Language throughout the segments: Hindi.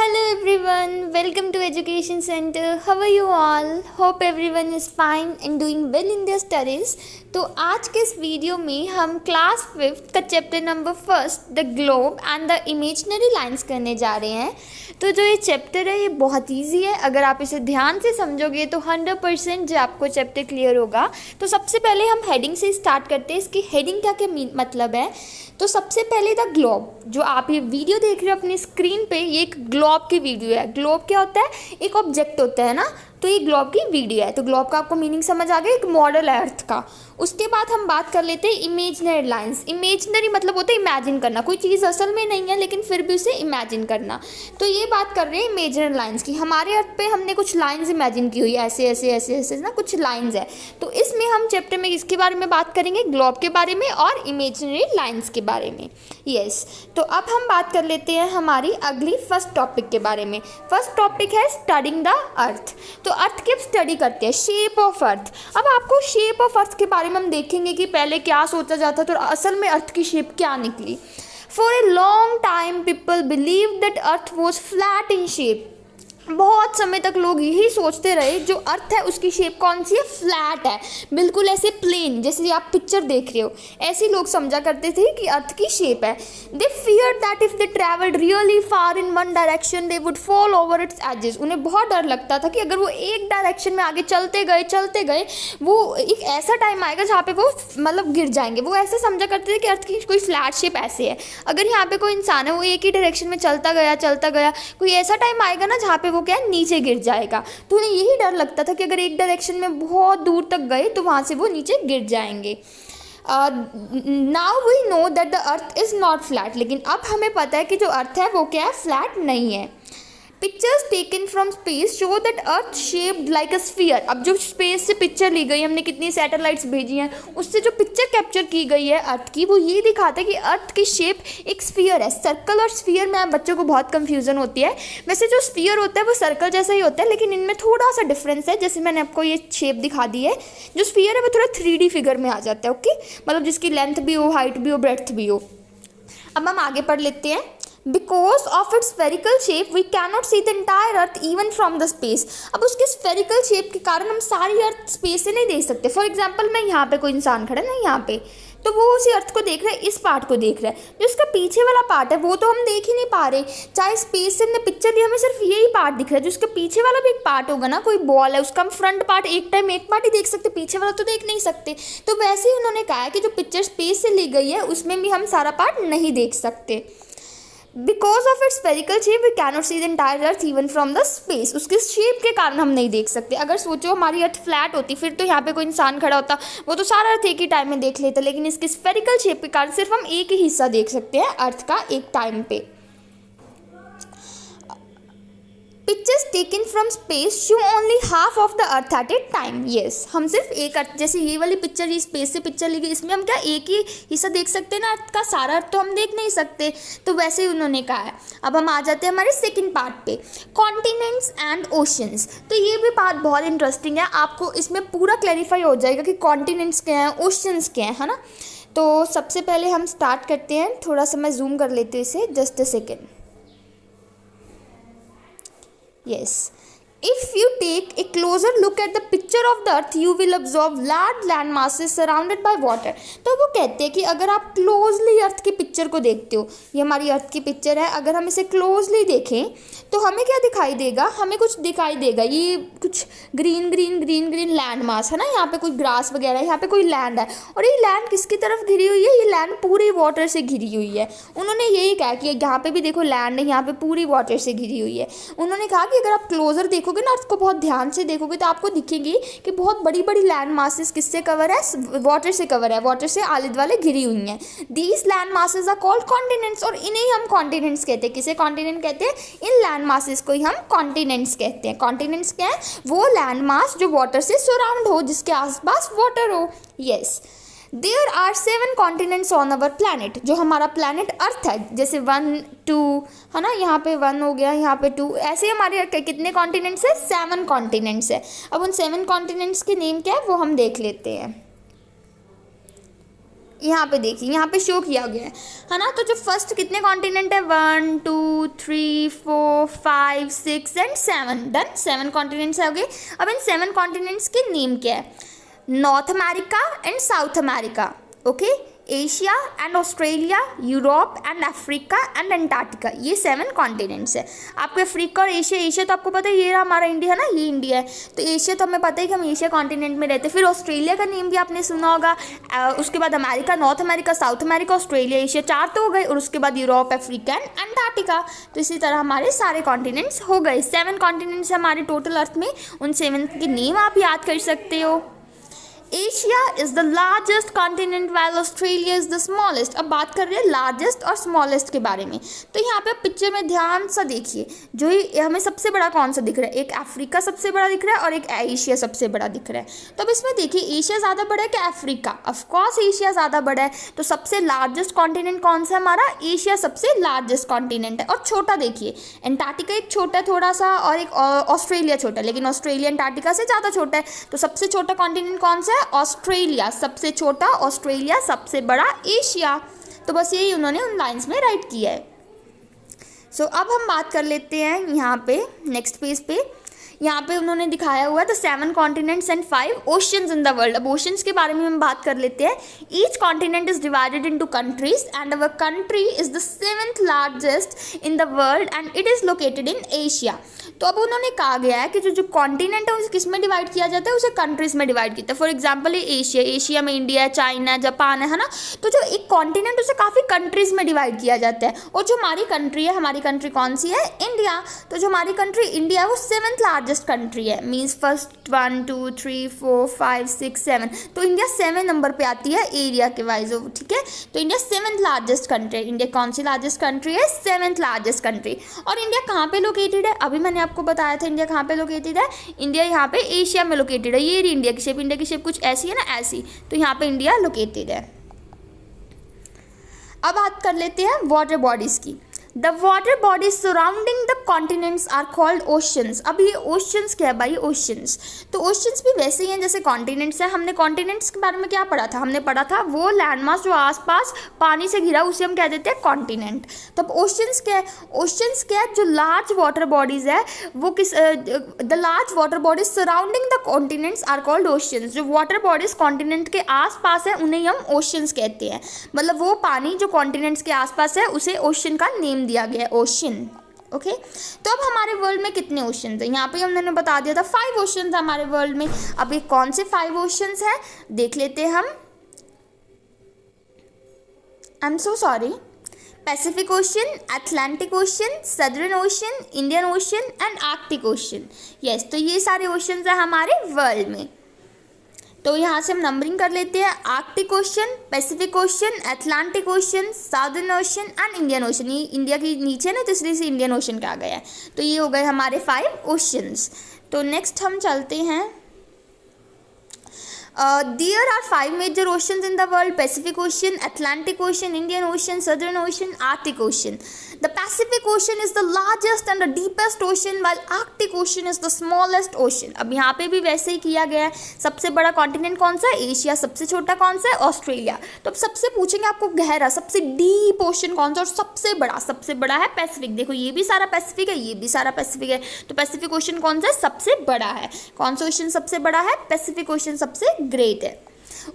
Hello everyone, welcome to Education Center. How are you all? Hope everyone is fine and doing well in their studies. तो आज के इस वीडियो में हम क्लास 5th का chapter number 1 the globe and the imaginary lines करने जा रहे हैं। तो जो ये चैप्टर है ये बहुत इजी है, अगर आप इसे ध्यान से समझोगे तो 100% जो आपको चैप्टर क्लियर होगा। तो सबसे पहले हम हेडिंग से स्टार्ट करते हैं। इसकी हेडिंग क्या क्या मतलब है। तो सबसे पहले द ग्लोब, जो आप ये वीडियो देख रहे हो अपनी स्क्रीन पे, ये एक ग्लोब की वीडियो है। ग्लोब क्या होता है? एक ऑब्जेक्ट होता है ना, तो ये ग्लोब की वीडियो है। तो ग्लोब का आपको मीनिंग समझ आ गया, एक मॉडल है अर्थ का। उसके बाद हम बात कर लेते हैं इमेजिनरी लाइंस। इमेजिनरी मतलब होता है इमेजिन करना, कोई चीज़ असल में नहीं है लेकिन फिर भी उसे इमेजिन करना। तो ये बात कर रहे हैं इमेजिनरी लाइंस की। हमारे अर्थ पे हमने कुछ लाइंस इमेजिन की हुई है, ऐसे ऐसे ऐसे ऐसे ना कुछ लाइंस है। तो इसमें हम चैप्टर में इसके बारे में बात करेंगे, ग्लोब के बारे में और इमेजिनरी लाइंस के बारे में। यस, तो अब हम बात कर लेते हैं हमारी अगली फर्स्ट टॉपिक के बारे में। फर्स्ट टॉपिक है स्टडिंग द अर्थ। तो अर्थ की स्टडी करते हैं, शेप ऑफ अर्थ। अब आपको शेप ऑफ अर्थ के बारे में हम देखेंगे कि पहले क्या सोचा जाता था और असल में अर्थ की शेप क्या निकली। For a long time people believe that earth was flat in shape. बहुत समय तक लोग यही सोचते रहे जो अर्थ है उसकी शेप कौन सी है, फ्लैट है, बिल्कुल ऐसे प्लेन, जैसे आप पिक्चर देख रहे हो ऐसे लोग समझा करते थे कि अर्थ की शेप है। They fear that if they travelled really far in one direction they would fall over its edges. उन्हें बहुत डर लगता था कि अगर वो एक डायरेक्शन में आगे चलते गए वो एक ऐसा टाइम आएगा जहाँ पे वो मतलब गिर जाएंगे। वो ऐसे समझा करते थे कि अर्थ की कोई फ्लैट शेप ऐसे है। अगर यहाँ पे कोई इंसान है वो एक ही डायरेक्शन में चलता गया, कोई ऐसा टाइम आएगा ना जहाँ पे वो क्या नीचे गिर जाएगा। तो उन्हें यही डर लगता था कि अगर एक डायरेक्शन में बहुत दूर तक गए तो वहाँ से वो नीचे गिर जाएंगे। Now we know that the earth is not flat. लेकिन अब हमें पता है कि जो अर्थ है वो क्या है, फ्लैट नहीं है। Pictures taken from space show that earth shaped like a sphere. अब जो स्पेस से पिक्चर ली गई, हमने कितनी सैटेलाइट्स भेजी हैं, उससे जो पिक्चर कैप्चर की गई है अर्थ की, वो ये दिखाता है कि अर्थ की शेप एक स्फीयर है। सर्कल और स्फीयर में आप बच्चों को बहुत कंफ्यूजन होती है। वैसे जो स्फीयर होता है वो सर्कल जैसा ही होता है, लेकिन इनमें थोड़ा सा डिफरेंस है। जैसे मैंने आपको ये शेप दिखा दी है, जो स्फीयर है वो थोड़ा 3D फिगर में आ जाता है। ओके, मतलब जिसकी लेंथ भी हो, हाइट भी हो, ब्रेड्थ भी हो। अब हम आगे पढ़ लेते हैं। Because of its spherical shape, we cannot see the entire Earth even from the space. अब उसके spherical shape के कारण हम सारी अर्थ स्पेस से नहीं देख सकते। फॉर एग्जाम्पल मैं यहाँ पे कोई इंसान खड़ा है ना यहाँ पे, तो वो उसी अर्थ को देख रहा है, इस पार्ट को देख रहा है। जो उसका पीछे वाला पार्ट है वो तो हम देख ही नहीं पा रहे। चाहे स्पेस से हमने पिक्चर ली, हमें सिर्फ यही पार्ट दिख रहा है। जो उसके पीछे वाला भी एक पार्ट होगा ना, कोई बॉल है उसका हम फ्रंट पार्ट एक टाइम एक पार्ट ही देख सकते, पीछे वाला तो देख नहीं सकते। तो वैसे ही उन्होंने कहा है कि जो पिक्चर स्पेस से ली गई है उसमें भी हम सारा पार्ट नहीं देख सकते। Because of its spherical shape, we cannot see the entire Earth even from the space. उसके शेप के कारण हम नहीं देख सकते। अगर सोचो हमारी अर्थ फ्लैट होती फिर तो यहाँ पे कोई इंसान खड़ा होता, वो तो सारा अर्थ एक ही टाइम में देख लेता। लेकिन इसके स्फेरिकल शेप के कारण सिर्फ हम एक ही हिस्सा देख सकते हैं अर्थ का एक टाइम पे। Pictures taken from space show only half of the earth at A time. Yes, हम सिर्फ एक अर्थ, जैसे ये वाली पिक्चर, ये स्पेस से पिक्चर ली गई, इसमें हम क्या एक ही हिस्सा देख सकते हैं ना अर्थ का, सारा अर्थ तो हम देख नहीं सकते। तो वैसे ही उन्होंने कहा है। अब हम आ जाते हैं हमारे सेकंड पार्ट पे, कॉन्टिनेंट्स एंड ओशंस। तो ये भी बात बहुत इंटरेस्टिंग है, आपको इसमें पूरा क्लैरिफाई हो जाएगा कि कॉन्टिनेंट्स क्या हैं, ओशंस क्या है ना। तो सबसे पहले हम स्टार्ट करते हैं, थोड़ा सा मैं जूम कर लेती हूँ इसे, just a second. Yes. If you take a closer look at the picture of the earth, you will observe large land masses surrounded by water. तो वो कहते हैं कि अगर आप क्लोजली अर्थ की पिक्चर को देखते हो, ये हमारी अर्थ की पिक्चर है, अगर हम इसे क्लोजली देखें तो हमें क्या दिखाई देगा, हमें कुछ दिखाई देगा, ये कुछ green green green green land mass है ना, यहाँ पे कोई ग्रास वगैरह है, यहाँ पे कोई लैंड है। और ये लैंड किसकी तरफ घिरी हुई है, ये लैंड पूरी वाटर से घिरी हुई है। उन्होंने यही कहा कि यहाँ पे भी देखो लैंड है, यहाँ पे पूरी वाटर से घिरी हुई है। उन्होंने कहा कि अगर आप क्लोजर देखोगे ना, अर्थ को बहुत ध्यान से देखोगे तो आपको दिखेगी कि बहुत बड़ी बड़ी लैंड मासेस किससे कवर है, वाटर से कवर है, वाटर से आले दुआले घिरी हुई हैं। These land masses are called continents, और इन्हें हम कॉन्टिनेंट्स कहते हैं। किसे कॉन्टिनेंट कहते हैं? इन लैंड मासेस को ही हम कॉन्टिनेंट्स कहते हैं। कॉन्टिनेंट्स क्या है? वो लैंड मास जो वाटर से सराउंड हो, जिसके आसपास वाटर हो। Yes, there are 7 continents on our planet. जो हमारा प्लानट अर्थ है, जैसे 1 2 है ना, यहाँ पे 1 हो गया, यहाँ पे 2, ऐसे हमारे कितने कॉन्टिनेंट्स है? 7 कॉन्टिनेंट्स है। अब उन 7 कॉन्टिनेंट्स के नेम क्या है वो हम देख लेते हैं। यहाँ पे देखिए, यहाँ पे शो किया गया है ना। तो जो फर्स्ट कितने कॉन्टिनेंट है, 1 2 3 4 5 6 एंड 7, डन, 7 कॉन्टिनेंट्स हो गए। अब इन 7 कॉन्टिनेंट्स के नेम क्या है, north America and south America, okay, Asia and Australia, Europe and Africa and Antarctica, ये 7 कॉन्टिनेंट्स है। आपको अफ्रीका और एशिया, एशिया तो आपको पता है ये रहा हमारा इंडिया है ना, ये इंडिया है, तो एशिया तो हमें पता है कि हम एशिया कॉन्टिनेंट में रहते हैं। फिर ऑस्ट्रेलिया का नेम भी आपने सुना होगा, उसके बाद America, north America, south America, Australia, Asia, 4 तो हो गए, और उसके बाद यूरोप, अफ्रीका एंड अंटार्कटिका। तो इसी तरह हमारे सारे कॉन्टिनेंट्स हो गए, 7 कॉन्टिनेंट्स हमारे टोटल अर्थ में, उन 7 के नेम आप याद कर सकते हो। Asia is the largest continent while Australia is the smallest. अब बात कर रहे हैं लार्जेस्ट और स्मॉलेस्ट के बारे में। तो यहाँ पे पिक्चर में ध्यान सा देखिए, जो ये हमें सबसे बड़ा कौन सा दिख रहा है, एक अफ्रीका सबसे बड़ा दिख रहा है और एक एशिया सबसे बड़ा दिख रहा है। तो अब इसमें देखिए एशिया ज़्यादा बड़ा है कि अफ्रीका, ऑफकोर्स एशिया ज़्यादा बड़ा है। तो सबसे लार्जेस्ट कॉन्टिनेंट कौन सा हमारा, एशिया सबसे लार्जेस्ट कॉन्टिनेंट है। और छोटा देखिए, अंटार्कटिका एक छोटा थोड़ा सा, और एक ऑस्ट्रेलिया छोटा, लेकिन ऑस्ट्रेलिया अंटार्कटिका से ज़्यादा छोटा है। तो सबसे छोटा कॉन्टिनेंट कौन सा, ऑस्ट्रेलिया सबसे छोटा, ऑस्ट्रेलिया सबसे बड़ा, एशिया। तो बस यही उन्होंने उन लाइंस में राइट किया है। सो अब हम बात कर लेते हैं यहाँ पे नेक्स्ट पेज पे। यहाँ पे उन्होंने दिखाया हुआ है the 7 continents and 5 oceans in the world. अब ओशंस के बारे में हम बात कर लेते हैं। Each continent is divided into countries and our country is the 7th largest in the world and it is located in Asia. तो अब उन्होंने कहा गया है कि जो कॉन्टिनेंट है उसे किस में डिवाइड किया जाता है, उसे कंट्रीज में डिवाइड किया जाता है। फॉर एग्जाम्पल एशिया, एशिया में इंडिया है, चाइना है, जापान है ना। तो जो एक कॉन्टिनेंट उसे काफ़ी कंट्रीज में डिवाइड किया जाता है। और जो हमारी कंट्री है, हमारी कंट्री कौन सी है, इंडिया। तो जो हमारी कंट्री इंडिया है वो 7th लार्जेस्ट कंट्री है, मीन्स फर्स्ट 1 2 3 4 5 6 7। तो इंडिया 7 नंबर पे आती है एरिया के वाइज, ठीक है। तो इंडिया 7th लार्जेस्ट कंट्री है। इंडिया कौन सी लार्जेस्ट कंट्री है, 7th लार्जेस्ट कंट्री। और इंडिया कहाँ पे लोकेटेड है, अभी मैंने आपको बताया था इंडिया कहाँ पे लोकेटेड है। इंडिया यहाँ पे एशिया में लोकेटेड है। ये इंडिया की शेप, इंडिया की शेप कुछ ऐसी है ना, ऐसी। तो यहाँ पे इंडिया लोकेटेड है। अब बात कर लेते हैं वाटर बॉडीज की। The water bodies surrounding the continents are called oceans. अब ये ओशंस क्या है भाई, ओशंस। तो ओशंस भी वैसे ही हैं जैसे कॉन्टिनेंट्स हैं। हमने कॉन्टिनेंट्स के बारे में क्या पढ़ा था, हमने पढ़ा था वो लैंडमास जो आसपास पानी से घिरा उसे हम कह देते हैं कॉन्टिनेंट। तो अब ओशंस क्या है, ओशंस क्या है, जो लार्ज वाटर बॉडीज है वो किस, the large water bodies surrounding the continents are called oceans. जो वाटर बॉडीज कॉन्टिनेंट के आसपास है उन्हें हम ओशंस कहते हैं। मतलब वो पानी जो कॉन्टिनेंट्स के आसपास है उसे ओशन का नेम दिया गया है, ओशन, ओके। तो अब हमारे वर्ल्ड में कितने ओशंस हैं, यहाँ पे हमने बता दिया था 5 ओशंस हमारे वर्ल्ड में। अब ये कौन से 5 ओशंस हैं देख लेते हैं हम। I am so sorry, Pacific ocean, Atlantic ocean, southern ocean, Indian ocean and Arctic ocean. Yes, तो ये सारे ओशंस हैं हमारे वर्ल्ड में। तो यहाँ से हम नंबरिंग कर लेते हैं। Arctic ocean, Pacific ocean, Atlantic ocean, southern ocean and Indian ocean. ये इंडिया के नीचे ना, तो इसलिए से इंडियन ओशन का आ गया है। तो ये हो गए हमारे 5 ओशंस। तो नेक्स्ट हम चलते हैं। There are 5 major oceans in the world: Pacific Ocean, Atlantic Ocean, Indian Ocean, Southern Ocean, Arctic Ocean. The Pacific Ocean is the largest and the deepest ocean, while Arctic Ocean is the smallest ocean. अब यहाँ पे भी वैसे ही किया गया है। सबसे बड़ा कॉन्टिनेंट कौन सा है, एशिया। सबसे छोटा कौन सा है, ऑस्ट्रेलिया। तो अब सबसे पूछेंगे आपको गहरा, सबसे डीप ओशन कौन सा, और सबसे बड़ा है पैसिफिक। देखो ये भी सारा पैसिफिक है, ये भी सारा पैसिफिक है। तो पैसिफिक ओशन कौन सा है, सबसे बड़ा है। कौन सा ओशन सबसे बड़ा है, पैसिफिक ओशन सबसे ग्रेट है।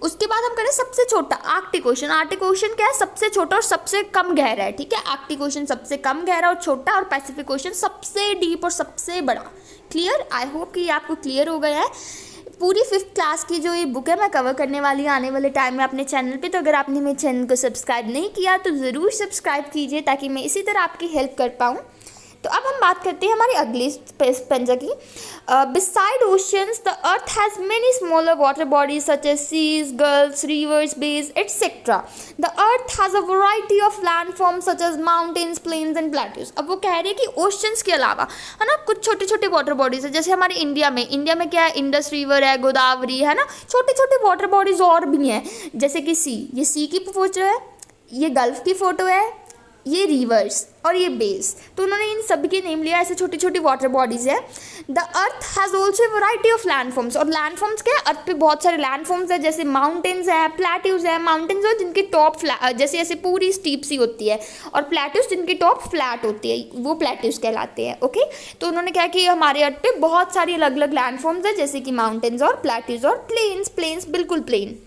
उसके बाद हम करें सबसे छोटा, आर्कटिक ओशन। आर्कटिक ओशन क्या है, सबसे छोटा और सबसे कम गहरा है, ठीक है। आर्कटिक ओशन सबसे कम गहरा और छोटा, और पैसिफिक ओशन सबसे डीप और सबसे बड़ा। क्लियर, आई होप कि ये आपको क्लियर हो गया है। पूरी 5th क्लास की जो ये बुक है मैं कवर करने वाली हूँ आने वाले टाइम में अपने चैनल पे। तो अगर आपने मेरे चैनल को सब्सक्राइब नहीं किया तो ज़रूर सब्सक्राइब कीजिए, ताकि मैं इसी तरह आपकी हेल्प कर पाऊँ। तो अब हम बात करते हैं हमारी अगली पंजा की। Beside oceans the earth has many smaller water bodies such as seas, gulfs, rivers, bays etcetera. The earth has a variety of land forms such as mountains, plains and plateaus. अब वो कह रहे हैं कि ओशंस के अलावा है ना कुछ छोटे छोटे वाटर बॉडीज है। जैसे हमारे इंडिया में क्या है, इंडस रिवर है, गोदावरी है ना, छोटे छोटे वाटर बॉडीज और भी हैं। जैसे कि सी, ये सी की फोटो है, ये गल्फ की फ़ोटो है, ये रिवर्स और ये बेस, तो उन्होंने इन सभी के नेम लिया। ऐसे छोटी छोटी वाटर बॉडीज है। The earth has also variety of landforms, और लैंडफॉर्म्स क्या है, अर्थ पे बहुत सारे लैंडफॉर्म्स है, जैसे माउंटेन्स है, प्लेट्यूज है। माउंटेन्स है जिनकी टॉप जैसे ऐसे पूरी स्टीप सी होती है, और प्लेट्यूज जिनकी टॉप फ्लैट होती है, वो प्लेट्यूज कहलाते हैं। ओके, तो उन्होंने क्या कि हमारे अर्थ पे बहुत सारी अलग अलग लैंडफॉर्म्स है, जैसे कि माउंटेन्स और प्लेट्यूज और प्लेन्स बिल्कुल plane.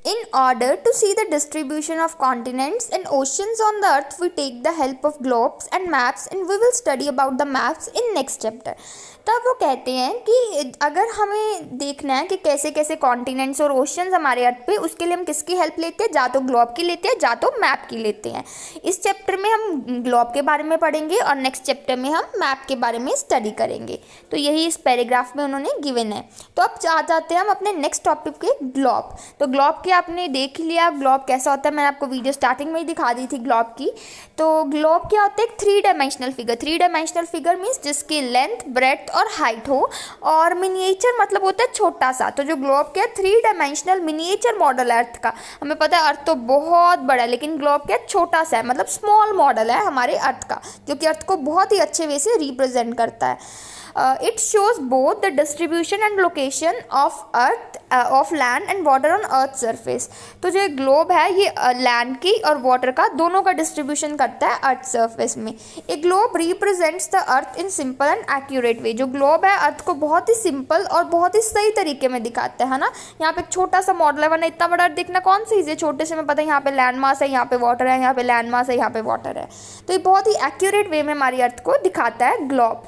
In order to see the distribution of continents and oceans on the earth, we take the help of globes and maps, and we will study about the maps in next chapter. तब वो कहते हैं कि अगर हमें देखना है कि कैसे कैसे कॉन्टिनेंट्स और ओशंस हमारे अर्थ पे, उसके लिए हम किसकी हेल्प लेते हैं, जा तो ग्लोब की लेते हैं, जा तो मैप की लेते हैं। इस चैप्टर में हम ग्लोब के बारे में पढ़ेंगे और नेक्स्ट चैप्टर में हम मैप के बारे में स्टडी करेंगे। तो यही इस पैराग्राफ में उन्होंने गिवन है। तो अब आ जाते हैं हम अपने नेक्स्ट टॉपिक के ग्लोब। तो ग्लोब के आपने देख लिया ग्लोब कैसा होता है, मैंने आपको वीडियो स्टार्टिंग में ही दिखा दी थी ग्लोब की। तो ग्लोब क्या होता है, एक 3 dimensional figure. 3 dimensional figure means जिसकी लेंथ, ब्रेड्थ और हाइट हो, और मिनिएचर मतलब होता है छोटा सा। तो जो ग्लोब क्या 3 डायमेंशनल मिनिएचर मॉडल है अर्थ का। हमें पता है अर्थ तो बहुत बड़ा है, लेकिन ग्लोब क्या छोटा सा है, मतलब स्मॉल मॉडल है हमारे अर्थ का, जो कि अर्थ को बहुत ही अच्छे वे से रिप्रेजेंट करता है। It shows both the distribution and location of earth of land and water on earth surface। तो जो ग्लोब है ये लैंड की और वाटर का दोनों का डिस्ट्रीब्यूशन करता है अर्थ सरफेस में। A globe represents the earth in simple and accurate way. जो ग्लोब है अर्थ को बहुत ही सिंपल और बहुत ही सही तरीके में दिखाता है ना। यहाँ पे एक छोटा सा मॉडल है, वरना इतना बड़ा अर्थ देखना कौन सी चीज़ है, छोटे से में पता है यहाँ पे लैंड मास है, यहाँ पे वाटर है, यहाँ पे लैंड मास है, यहाँ पे वाटर है। तो ये बहुत ही एक्यूरेट वे में हमारी अर्थ को दिखाता है globe.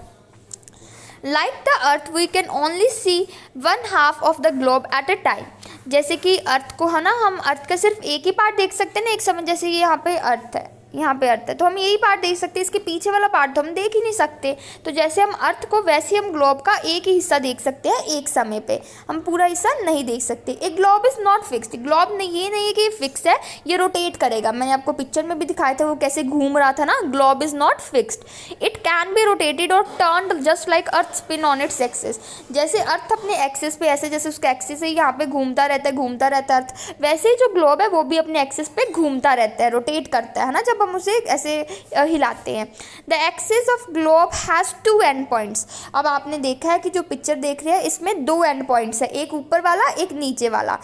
Like the earth, we can only see 1/2 of the globe at a time। जैसे कि अर्थ को है ना, हम अर्थ का सिर्फ एक ही पार्ट देख सकते हैं ना एक समय। जैसे ये यहाँ पे अर्थ है, यहाँ पे अर्थ है, तो हम यही पार्ट देख सकते हैं, इसके पीछे वाला पार्ट तो हम देख ही नहीं सकते। तो जैसे हम अर्थ को, वैसे हम ग्लोब का एक ही हिस्सा देख सकते हैं एक समय पे, हम पूरा हिस्सा नहीं देख सकते। एक globe is not fixed. Globe नहीं, ये नहीं है कि फिक्स है, ये रोटेट करेगा। मैंने आपको पिक्चर में भी दिखाया था वो कैसे घूम रहा था ना। Globe is not fixed, it can be rotated और turned just like earth spin on its axis. जैसे अर्थ अपने एक्सिस पे ऐसे, जैसे उसका एक्सिस है यहाँ पे घूमता रहता है अर्थ, वैसे ही जो ग्लोब है वो भी अपने एक्सिस पे घूमता रहता है, रोटेट करता है ना, जब हम उसे ऐसे हिलाते हैं। The axis of globe has 2 end points. अब आपने देखा है कि जो पिक्चर देख रहे हैं इसमें 2 एंड पॉइंट्स है, एक ऊपर वाला एक नीचे वाला।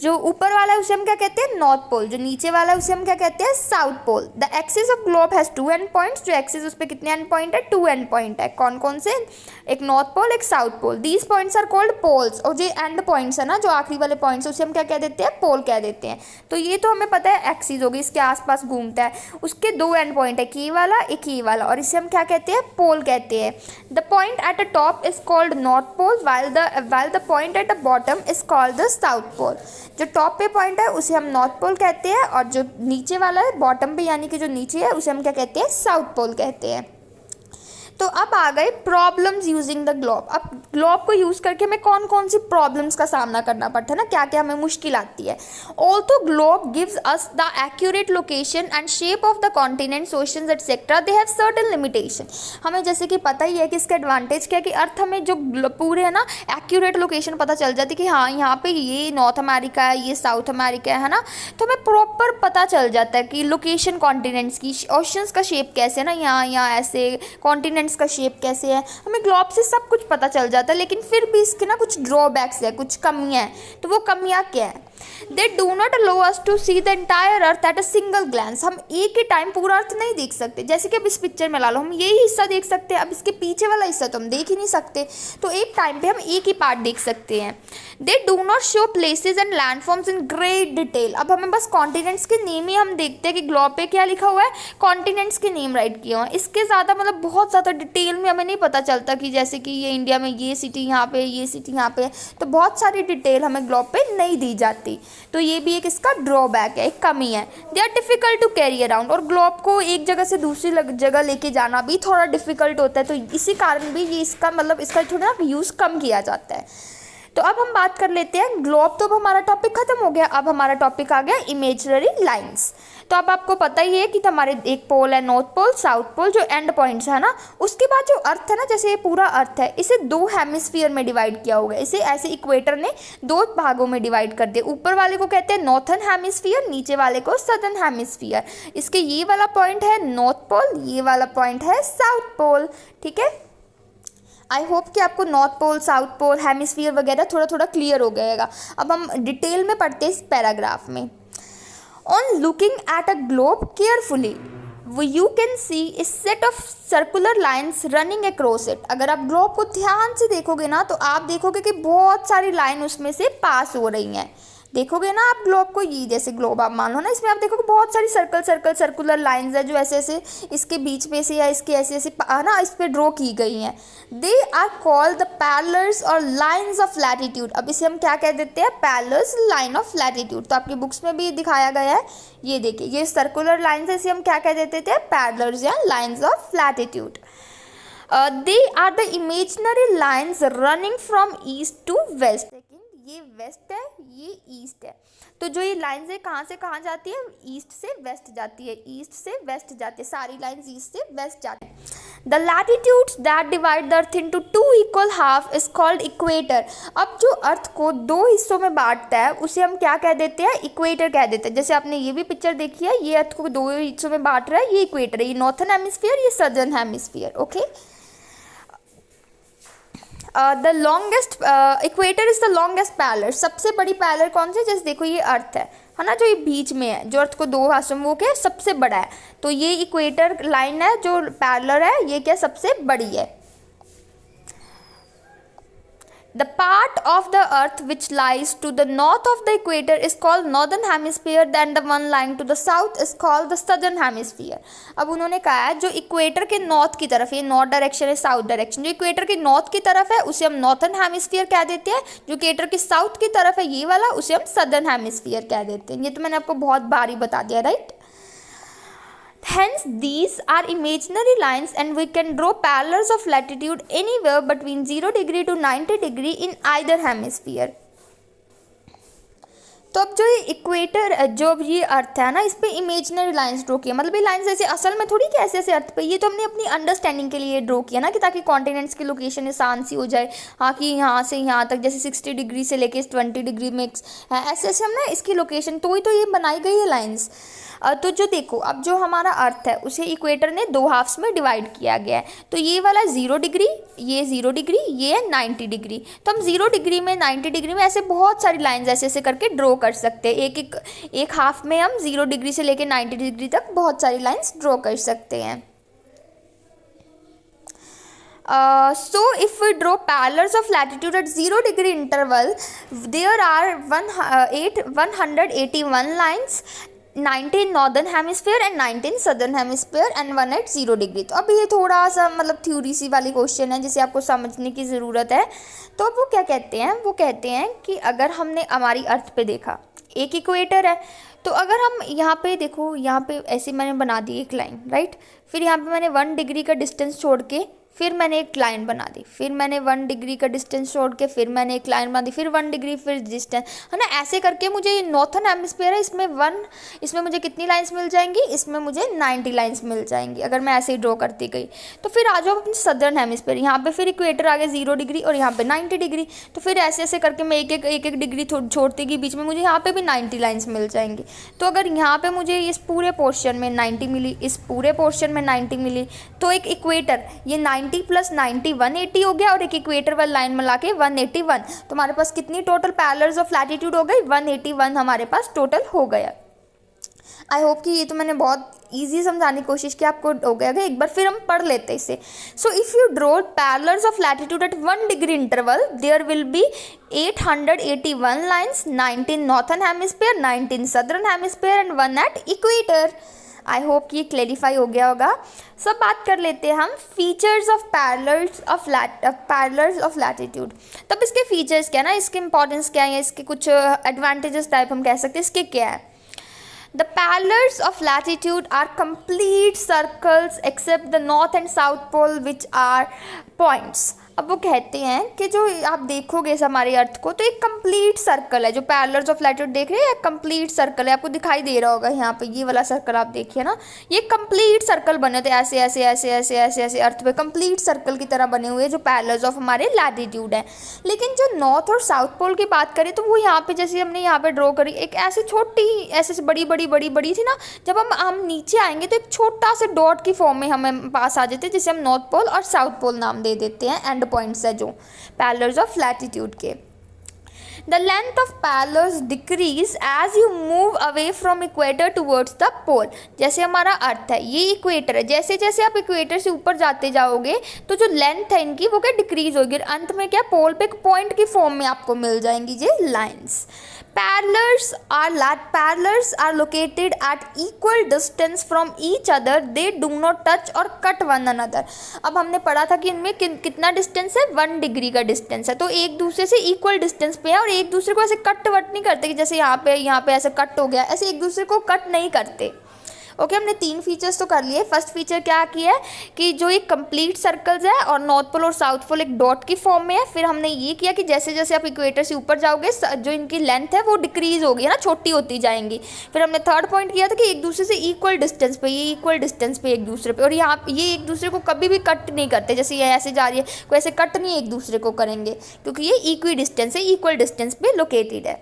जो ऊपर वाला है उसे हम क्या कहते हैं, नॉर्थ पोल। जो नीचे वाला है उसे हम क्या कहते हैं, south pole. The axis of globe has 2 end points. जो एक्सिस उस पर कितने एंड पॉइंट है, 2 एंड पॉइंट है। कौन कौन से, एक नॉर्थ पोल एक south pole. These points are called poles. और जो एंड पॉइंट्स है ना, जो आखिरी वाले पॉइंट्स उसे हम क्या कह देते हैं, पोल कह देते हैं। तो ये तो हमें पता है एक्सिस होगी, इसके आसपास घूमता है, उसके 2 एंड पॉइंट है, ये वाला एक ये वाला, और इसे हम क्या कहते हैं, पोल कहते हैं। The point at a top is called north pole, while the point at the bottom is called the south pole। जो टॉप पे पॉइंट है उसे हम नॉर्थ पोल कहते हैं, और जो नीचे वाला है बॉटम पे यानी कि जो नीचे है उसे हम क्या कहते हैं, साउथ पोल कहते हैं। तो अब आ गए प्रॉब्लम्स यूजिंग द ग्लोब। अब ग्लोब को यूज़ करके हमें कौन कौन सी प्रॉब्लम्स का सामना करना पड़ता है ना, क्या क्या हमें मुश्किल आती है। Although globe gives us the accurate location and shape of the continents, oceans etcetera, they have certain limitation. हमें जैसे कि पता ही है कि इसका एडवांटेज क्या है कि अर्थ हमें जो पूरे है ना एक्यूरेट लोकेशन पता चल जाती है कि हाँ यहाँ पे ये नॉर्थ अमेरिका है, ये साउथ अमेरिका है ना। तो हमें प्रॉपर पता चल जाता है कि लोकेशन कॉन्टिनेंट्स की, ओशंस का शेप कैसे है ना, यहाँ ऐसे कॉन्टिनेंट्स का शेप कैसे है, हमें ग्लोब से सब कुछ पता चल जाता है। लेकिन फिर भी इसके ना कुछ ड्रॉबैक्स है, कुछ कमियां हैं। तो वो कमियां क्या है, they do not allow us to see the entire earth at a single glance. हम एक ही टाइम पूरा अर्थ नहीं देख सकते। जैसे कि अब इस पिक्चर में ला लो, हम यही हिस्सा देख सकते हैं, अब इसके पीछे वाला हिस्सा तो हम देख ही नहीं सकते। तो एक टाइम पे हम एक ही पार्ट देख सकते हैं। दे do not show places and landforms in great detail. अब हमें बस कॉन्टिनेंट्स के नेम ही हम देखते हैं कि ग्लोब पे क्या लिखा हुआ है, कॉन्टिनेंट्स के नेम राइट किए हुए हैं। इसके ज़्यादा मतलब बहुत ज़्यादा डिटेल में हमें नहीं पता चलता कि जैसे कि ये इंडिया में ये सिटी यहाँ पे, ये सिटी यहाँ पे, तो बहुत सारी डिटेल हमें ग्लोब पे नहीं दी जाती। तो ये भी एक इसका ड्रॉबैक है, एक कमी है। They are difficult to carry around. और ग्लोब को एक जगह से दूसरी जगह लेके जाना भी थोड़ा डिफ़िकल्ट होता है। तो इसी कारण भी ये इसका मतलब इसका थोड़ा ना यूज़ कम किया जाता है। तो अब हम बात कर लेते हैं ग्लोब। तो अब हमारा टॉपिक खत्म हो गया। अब हमारा टॉपिक आ गया इमेजिनरी लाइंस। तो अब आपको पता ही है कि हमारे एक पोल है नॉर्थ पोल, साउथ पोल, जो एंड पॉइंट्स है ना, उसके बाद जो अर्थ है ना, जैसे ये पूरा अर्थ है, इसे 2 हेमिस्फीयर में डिवाइड किया होगा। इसे ऐसे इक्वेटर ने 2 भागों में डिवाइड कर दिया। ऊपर वाले को कहते हैं नॉर्थन हेमिस्फीयर, नीचे वाले को सदर्न हेमिस्फीयर। इसके ये वाला पॉइंट है नॉर्थ पोल, ये वाला पॉइंट है साउथ पोल। ठीक है, आई होप कि आपको north pole, south pole, hemisphere वगैरह थोड़ा थोड़ा क्लियर हो गएगा। अब हम डिटेल में पढ़ते हैं इस पैराग्राफ में। On looking at a globe carefully you can see A set of circular lines running across it. अगर आप ग्लोब को ध्यान से देखोगे ना, तो आप देखोगे कि बहुत सारी लाइन उसमें से पास हो रही हैं। देखोगे ना आप ग्लोब को, ये जैसे ग्लोब आप मान लो ना, इसमें आप देखोगे बहुत सारी सर्कुलर लाइंस है जो ऐसे ऐसे इसके बीच में से या इसके ऐसे ऐसे ना इस पर ड्रॉ की गई हैं। They are called the parallels और लाइंस ऑफ लैटिट्यूड। अब इसे हम क्या कह देते हैं? Parallels, line of latitude. तो आपकी बुक्स में भी दिखाया गया है, ये देखिए, ये सर्कुलर लाइन्स है, इसे हम क्या कह देते थे? पैरेलल्स या lines of latitude. They are the imaginary lines running from east to west. ये वेस्ट है, ये ईस्ट है, तो जो ये लाइन्स है कहाँ से कहाँ जाती है? ईस्ट से वेस्ट जाती है, ईस्ट से वेस्ट जाती है, सारी लाइन्स ईस्ट से वेस्ट जाती है। The latitudes that divide the earth into 2 equal half is called equator. अब जो अर्थ को 2 हिस्सों में बांटता है उसे हम क्या कह देते हैं? इक्वेटर कह देते हैं। जैसे आपने ये भी पिक्चर देखी है, ये अर्थ को 2 हिस्सों में बांट रहा है, ये इक्वेटर है, ये नॉर्थन हेमिस्फीयर, ये southern hemisphere. Okay, the longest equator is the longest parallel. सबसे बड़ी पैरेलल कौन सी? जैसे देखो ये अर्थ है ना, जो ये बीच में है, जो अर्थ को 2 हिस्सों में, वो क्या सबसे बड़ा है। तो ये इक्वेटर लाइन है जो पैरेलल है, ये क्या सबसे बड़ी है। The part of the earth which lies to the north of the equator is called northern hemisphere, then the one lying to the south is called the southern hemisphere। अब उन्होंने कहा है जो इक्वेटर के नॉर्थ की तरफ, ये नॉर्थ डायरेक्शन है, साउथ डायरेक्शन, जो इक्वेटर के नॉर्थ की तरफ है उसे हम नॉर्थन हेमिस्फीयर कह देते हैं। जो इक्वेटर के साउथ की तरफ है, ये वाला, उसे हम सदर्न हेमिस्फीयर कह देते हैं। ये तो मैंने आपको बहुत बारी बता दिया, right. Hence these are imaginary lines and we can draw parallels of latitude anywhere between 0 degree to 90 degree in either hemisphere। तो अब जो ये इक्वेटर, जो ये अर्थ है ना, इस पे इमेजिनरी लाइंस ड्रॉ किया। मतलब ये लाइंस ऐसे असल में थोड़ी कि ऐसे ऐसे अर्थ पे, ये तो हमने अपनी अंडरस्टैंडिंग के लिए ड्रॉ किया ना, कि ताकि कॉन्टिनेंट्स की लोकेशन आसान सी हो जाए। हाँ, कि यहाँ से यहाँ तक जैसे 60 डिग्री से लेके 20 डिग्री में है, ऐसे ऐसे हम ना इसकी लोकेशन, तो ही तो ये बनाई गई है लाइन्स। तो जो देखो, अब जो हमारा अर्थ है उसे इक्वेटर ने 2 हाफ्स में डिवाइड किया गया है। तो ये वाला 0 डिग्री, ये 0 डिग्री, ये है 90 डिग्री। तो हम 0 डिग्री में, 90 डिग्री में ऐसे बहुत सारी लाइंस ऐसे ऐसे करके ड्रॉ कर सकते हैं। एक हाफ में हम 0 डिग्री से लेके 90 डिग्री तक बहुत सारी लाइंस ड्रॉ कर सकते हैं। So if we draw parallels of latitude at 0 degree interval, there are 181 lines, 19 northern hemisphere and 19 southern hemisphere and 1 at 0 degree. तो अब ये थोड़ा सा मतलब थ्योरी सी वाली क्वेश्चन है जिसे आपको समझने की ज़रूरत है। तो अब वो क्या कहते हैं? वो कहते हैं कि अगर हमने हमारी अर्थ पे देखा, एक इक्वेटर है, तो अगर हम यहाँ पे देखो, यहाँ पे ऐसे मैंने बना दी एक लाइन, राइट। फिर यहाँ पे मैंने 1 डिग्री का डिस्टेंस छोड़ के फिर मैंने एक लाइन बना दी, फिर मैंने 1 डिग्री का डिस्टेंस छोड़ के फिर मैंने एक लाइन बना दी, फिर 1 डिग्री, फिर डिस्टेंस, है ना। ऐसे करके मुझे ये नॉर्थन हेमिस्फीयर है, इसमें मुझे कितनी लाइंस मिल जाएंगी? इसमें मुझे 90 लाइंस मिल जाएंगी अगर मैं ऐसे ही ड्रॉ करती गई। तो फिर आ जाओ अपनी सदर्न हेमिस्फीयर, यहाँ पे फिर इक्वेटर आ गया 0 डिग्री और यहाँ पे 90 डिग्री। तो फिर ऐसे ऐसे करके मैं एक डिग्री छोड़ती गई, बीच में मुझे यहाँ पे भी 90 लाइन्स मिल जाएंगी। तो अगर यहाँ पे मुझे इस पूरे पोर्शन में 90 मिली, इस पूरे पोर्शन में 90 मिली, तो एक इक्वेटर, ये 90 + 90 180 हो गया, और एक इक्वेटर वाली लाइन मिला के 181। तो हमारे पास कितनी टोटल पैरेलल्स ऑफ लैटिट्यूड हो गई? 181 हमारे पास टोटल हो गया। आई होप कि ये तो मैंने बहुत ईजी समझाने की कोशिश की, आपको हो गया। एक बार फिर हम पढ़ लेते हैं इसे। So if you draw parallels of latitude at 1 degree interval, there will be 881 lines, 19 northern hemisphere, 19 southern hemisphere and 1 at equator. I hope कि ये क्लैरिफाई हो गया होगा। सब बात कर लेते हैं हम features of parallels of latitude. तब इसके फीचर्स क्या है ना, इसके इंपॉर्टेंस क्या है, इसके कुछ एडवांटेजेस टाइप हम कह सकते हैं, इसके क्या है। The parallels of latitude are complete circles except the north and south pole which are points। अब वो कहते हैं कि जो आप देखोगे इस हमारे अर्थ को तो एक कंप्लीट सर्कल है, जो पैरेलल्स ऑफ लैटिट्यूड देख रहे हैं कंप्लीट सर्कल है, आपको दिखाई दे रहा होगा यहाँ पे ये वाला सर्कल आप देखिए ना, ये कंप्लीट सर्कल बने थे ऐसे ऐसे ऐसे ऐसे ऐसे ऐसे अर्थ पे कंप्लीट सर्कल की तरह बने हुए जो पैरेलल्स ऑफ हमारे लैटिट्यूड है। लेकिन जो नॉर्थ और साउथ पोल की बात करें तो वो यहाँ पे जैसे हमने यहाँ पे ड्रॉ करी एक ऐसे छोटी ऐसे बड़ी बड़ी बड़ी बड़ी थी ना, जब हम नीचे आएंगे तो एक छोटा सा डॉट की फॉर्म में हमें पास आ जाते हैं जिसे हम नॉर्थ पोल और साउथ पोल नाम दे देते हैं, एंड पॉइंट्स है जो पैरेलल्स ऑफ लैटिट्यूड के। The length of parallels decrease as you move away from equator towards the pole। जैसे हमारा अर्थ है ये इक्वेटर है, जैसे जैसे आप इक्वेटर से ऊपर जाते जाओगे तो जो लेंथ है इनकी वो क्या डिक्रीज होगी, अंत में क्या पोल पे एक पॉइंट की फॉर्म में आपको मिल जाएंगी ये lines. Parallels are located at equal distance from each other, they do not touch or cut one another। अब हमने पढ़ा था कि इनमें कितना डिस्टेंस है, 1 डिग्री का डिस्टेंस है, तो एक दूसरे से इक्वल डिस्टेंस पे है और एक दूसरे को ऐसे कट वट नहीं करते कि जैसे यहाँ पे ऐसे कट हो गया, ऐसे एक दूसरे को कट नहीं करते। ओके, हमने 3 फीचर्स तो कर लिए। फर्स्ट फीचर क्या किया है कि जो ये कंप्लीट सर्कल्स है और नॉर्थ पोल और साउथ पोल एक डॉट की फॉर्म में है। फिर हमने ये किया कि जैसे जैसे आप इक्वेटर से ऊपर जाओगे जो इनकी लेंथ है वो डिक्रीज होगी ना, छोटी होती जाएंगी। फिर हमने थर्ड पॉइंट किया था कि एक दूसरे से इक्वल डिस्टेंस पे, ये इक्वल डिस्टेंस पे एक दूसरे पे, और यहाँ ये एक दूसरे को कभी भी कट नहीं करते, जैसे ये ऐसे जा रही है कोई ऐसे कट नहीं एक दूसरे को करेंगे क्योंकि ये इक्वी डिस्टेंस है, इक्वल डिस्टेंस पे लोकेटेड है।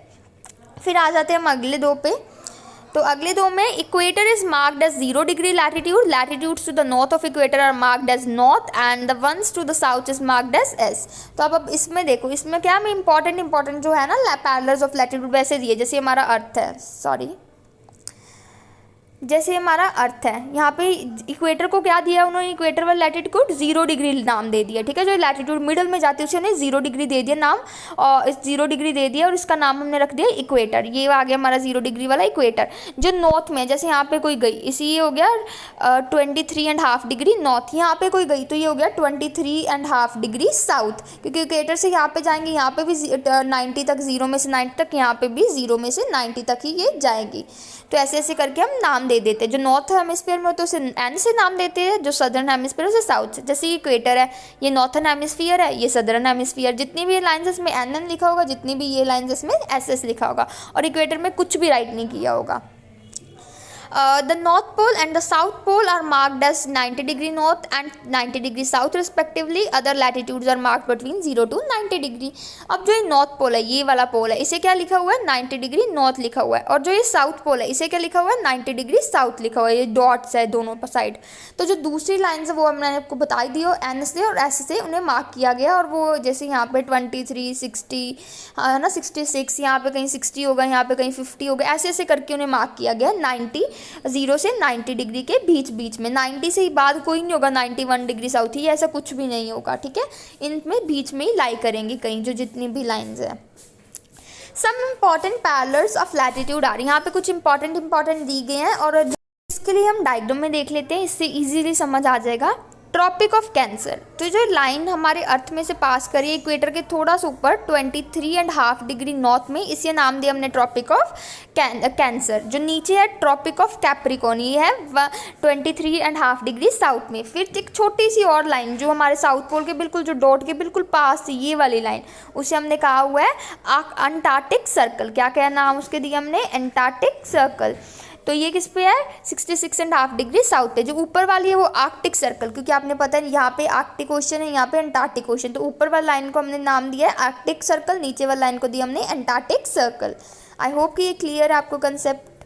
फिर आ जाते हैं हम अगले 2 पे। तो अगले 2 में equator is marked as 0 degree latitude, latitudes to the north of equator are marked as north and the ones to the south is marked as S. तो अब इसमें देखो, इसमें क्या हमें इंपॉर्टेंट जो है ना पैरेलल्स ऑफ लैटिट्यूड वैसे दिए जैसे हमारा अर्थ है, जैसे हमारा अर्थ है यहाँ पे इक्वेटर को क्या दिया उन्होंने, इक्वेटर वाला लैटिट्यूड 0 डिग्री नाम दे दिया, ठीक है। जो लैटिट्यूड मिडल में जाती है उसे उन्हें 0 डिग्री दे दिया नाम, और 0 डिग्री दे दिया और इसका नाम हमने रख दिया इक्वेटर। ये आ गया हमारा 0 डिग्री वाला इक्वेटर। जो नॉर्थ में जैसे यहाँ पे कोई गई, इसी ये हो गया 23.5 डिग्री नॉर्थ, यहाँ पे कोई गई तो ये हो गया 23.5 डिग्री साउथ, क्योंकि इक्वेटर से यहाँ पे जाएंगे, यहाँ पे भी 90 तक, 0 में से 90 तक, यहाँ पे भी 0 में से 90 तक ही ये जाएगी। तो ऐसे ऐसे करके हम नाम दे देते हैं। जो नॉर्थ हेमिस्फीयर में तो उसे एन से नाम देते हैं, जो सदर्न हेमिस्फीयर उसे साउथ से। जैसे ये इक्वेटर है, ये नॉर्थन हेमिस्फीयर है, ये सदर्न हेमिस्फीयर। जितनी भी ये लाइन्स इसमें एन लिखा होगा, जितनी भी ये लाइन्स इसमें एस लिखा होगा, और इक्वेटर में कुछ भी राइट नहीं किया होगा। The North Pole and the South Pole are marked as 90 degree north and 90 degree south respectively. Other latitudes are marked between 0 to 90 degree. अब जो ये नॉर्थ पोल है, ये वाला पोल है, इसे क्या लिखा हुआ है 90 डिग्री नॉर्थ लिखा हुआ है, और जो ये साउथ पोल है इसे क्या लिखा हुआ है 90 डिग्री साउथ लिखा हुआ है। ये डॉट्स है दोनों पर साइड। तो जो दूसरी लाइन्स है वो मैंने आपको बताई दी, और एन से और एस से उन्हें मार्क किया गया, और वो जैसे यहाँ पे 23, 60 है ना, 66, यहाँ पे कहीं 60 होगा, यहाँ पे कहीं 50 होगा, ऐसे ऐसे करके उन्हें मार्क किया गया 90, 0 से 90 डिग्री के बीच में। 90 से ही बाद कोई नहीं होगा 91 डिग्री साउथ ही, ऐसा कुछ भी नहीं होगा, ठीक है। इनमें बीच में ही लाई करेंगे कहीं जो जितनी भी लाइन्स है। Some important parallels of latitude आ रही है, यहाँ पे कुछ इंपॉर्टेंट दी गए हैं, और इसके लिए हम डायग्राम में देख लेते हैं, इससे इजीली समझ आ जाएगा। ट्रॉपिक ऑफ कैंसर, तो जो लाइन हमारे अर्थ में से पास करी है इक्वेटर के थोड़ा सा ऊपर 23.5 डिग्री नॉर्थ में, इसे नाम दिया हमने ट्रॉपिक ऑफ कैंसर। जो नीचे है ट्रॉपिक ऑफ कैप्रिकॉर्न, ये है 23.5 डिग्री साउथ में। फिर एक छोटी सी और लाइन जो हमारे साउथ पोल के बिल्कुल, जो डॉट के बिल्कुल पास, ये वाली लाइन, उसे हमने कहा हुआ है अंटार्कटिक सर्कल। क्या नाम उसके दिया हमने, अंटार्कटिक सर्कल। तो ये किस पे है 66.5 डिग्री साउथ पे। जो ऊपर वाली है वो आर्कटिक सर्कल, क्योंकि आपने पता है यहाँ पे आर्कटिक ओशन है, यहाँ पे अंटार्कटिक ओशन, तो ऊपर वाली लाइन को हमने नाम दिया है आर्कटिक सर्कल, नीचे वाली लाइन को दिया हमने अंटार्कटिक सर्कल। आई होप कि ये क्लियर है आपको कंसेप्ट।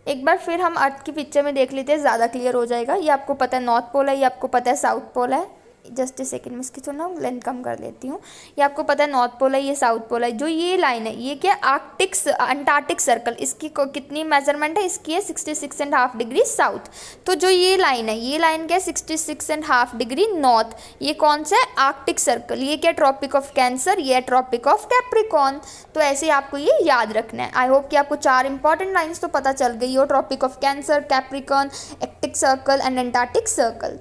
एक बार फिर हम अर्थ की पिक्चर में देख लेते हैं, ज़्यादा क्लियर हो जाएगा। ये आपको पता है नॉर्थ पोल है, ये आपको पता है साउथ पोल है। जस्ट ए सेकेंड में इसकी थोड़ा लेंथ कम कर लेती हूँ। ये आपको पता है नॉर्थ पोल है, ये साउथ पोल है। जो ये लाइन है ये क्या अंटार्कटिक सर्कल, इसकी कितनी मेजरमेंट है, इसकी है 66.5 डिग्री साउथ। तो जो ये लाइन है, ये लाइन क्या है 66.5 डिग्री नॉर्थ। ये कौन सा है आर्कटिक सर्कल। ये क्या ट्रॉपिक ऑफ कैंसर, ये है ट्रॉपिक ऑफ कैप्रिकॉर्न। तो ऐसे आपको ये याद रखना है। आई होप कि आपको 4 इंपॉर्टेंट लाइन्स तो पता चल गई हो, tropic of cancer, capricorn, arctic circle and antarctic circle.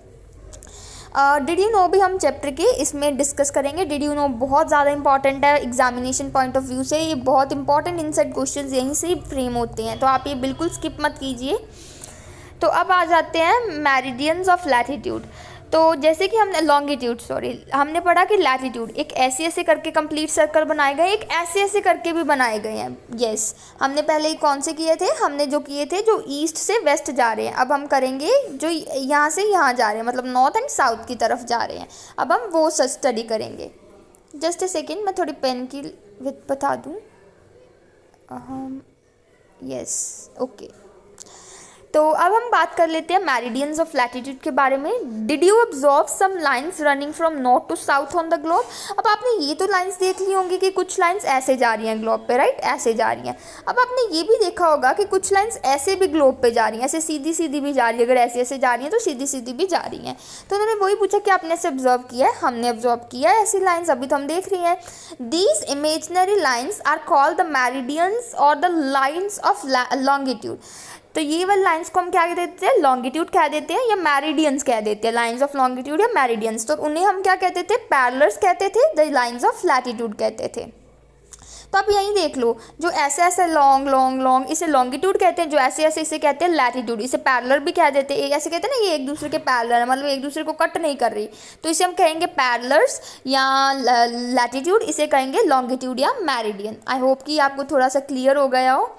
Did you know भी हम चैप्टर के इसमें डिस्कस करेंगे। डिड यू नो बहुत ज़्यादा इंपॉर्टेंट है एग्जामिनेशन पॉइंट ऑफ व्यू से, ये बहुत इंपॉर्टेंट इनसेट क्वेश्चंस यहीं से ही फ्रेम होते हैं, तो आप ये बिल्कुल स्किप मत कीजिए। तो अब आ जाते हैं मेरिडियंस ऑफ लैटिट्यूड। तो जैसे कि हमने लॉन्गिट्यूड हमने पढ़ा कि लैटिट्यूड एक ऐसे ऐसे करके कंप्लीट सर्कल बनाए गए, एक ऐसे ऐसे करके भी बनाए गए हैं। यस, हमने पहले कौन से किए थे, हमने जो किए थे जो ईस्ट से वेस्ट जा रहे हैं, अब हम करेंगे जो यहाँ से यहाँ जा रहे हैं, मतलब नॉर्थ एंड साउथ की तरफ जा रहे हैं, अब हम वो स्टडी करेंगे। जस्ट ए सेकेंड, मैं थोड़ी पेन की विथ बता दूँ। Yes, okay. तो अब हम बात कर लेते हैं मेरिडियंस ऑफ लैटिट्यूड के बारे में। Did you observe some lines running from north to south on the globe? अब आपने ये तो लाइंस देख ली होंगी कि कुछ लाइंस ऐसे जा रही हैं ग्लोब पे, राइट, ऐसे जा रही हैं। अब आपने ये भी देखा होगा कि कुछ लाइंस ऐसे भी ग्लोब पे जा रही हैं, ऐसे सीधी सीधी भी जा रही है, अगर ऐसे ऐसे जा रही हैं तो सीधी सीधी भी जा रही हैं। तो उन्होंने वही पूछा कि आपने ऐसे ऑब्जर्व किया है, हमने ऑब्जर्व किया है ऐसी लाइन्स, अभी तो हम देख रही हैं। These imaginary lines are called the meridians और द लाइन्स ऑफ लॉन्गिट्यूड। तो ये वाली लाइंस को हम क्या कह देते हैं, लॉन्गिट्यूड कह देते हैं या मैरिडियंस कह देते हैं, लाइंस ऑफ लॉन्गिट्यूड या मैरिडियंस। तो उन्हें हम क्या कहते थे, पैरेलल्स कहते थे, द लाइंस ऑफ लैटिट्यूड कहते थे। तो आप यहीं देख लो, जो ऐसे ऐसे लॉन्ग लॉन्ग लॉन्ग इसे लॉन्गिट्यूड कहते हैं, जो ऐसे ऐसे इसे कहते हैं लैटिट्यूड, इसे पैरेलल भी कह देते हैं। ऐसे कहते हैं ना, ये एक दूसरे के पैरेलल है, मतलब एक दूसरे को कट नहीं कर रही, तो इसे हम कहेंगे पैरेलल्स या लैटिट्यूड, इसे कहेंगे लॉन्गिट्यूड या मैरिडियन। आई होप कि आपको थोड़ा सा क्लियर हो गया हो।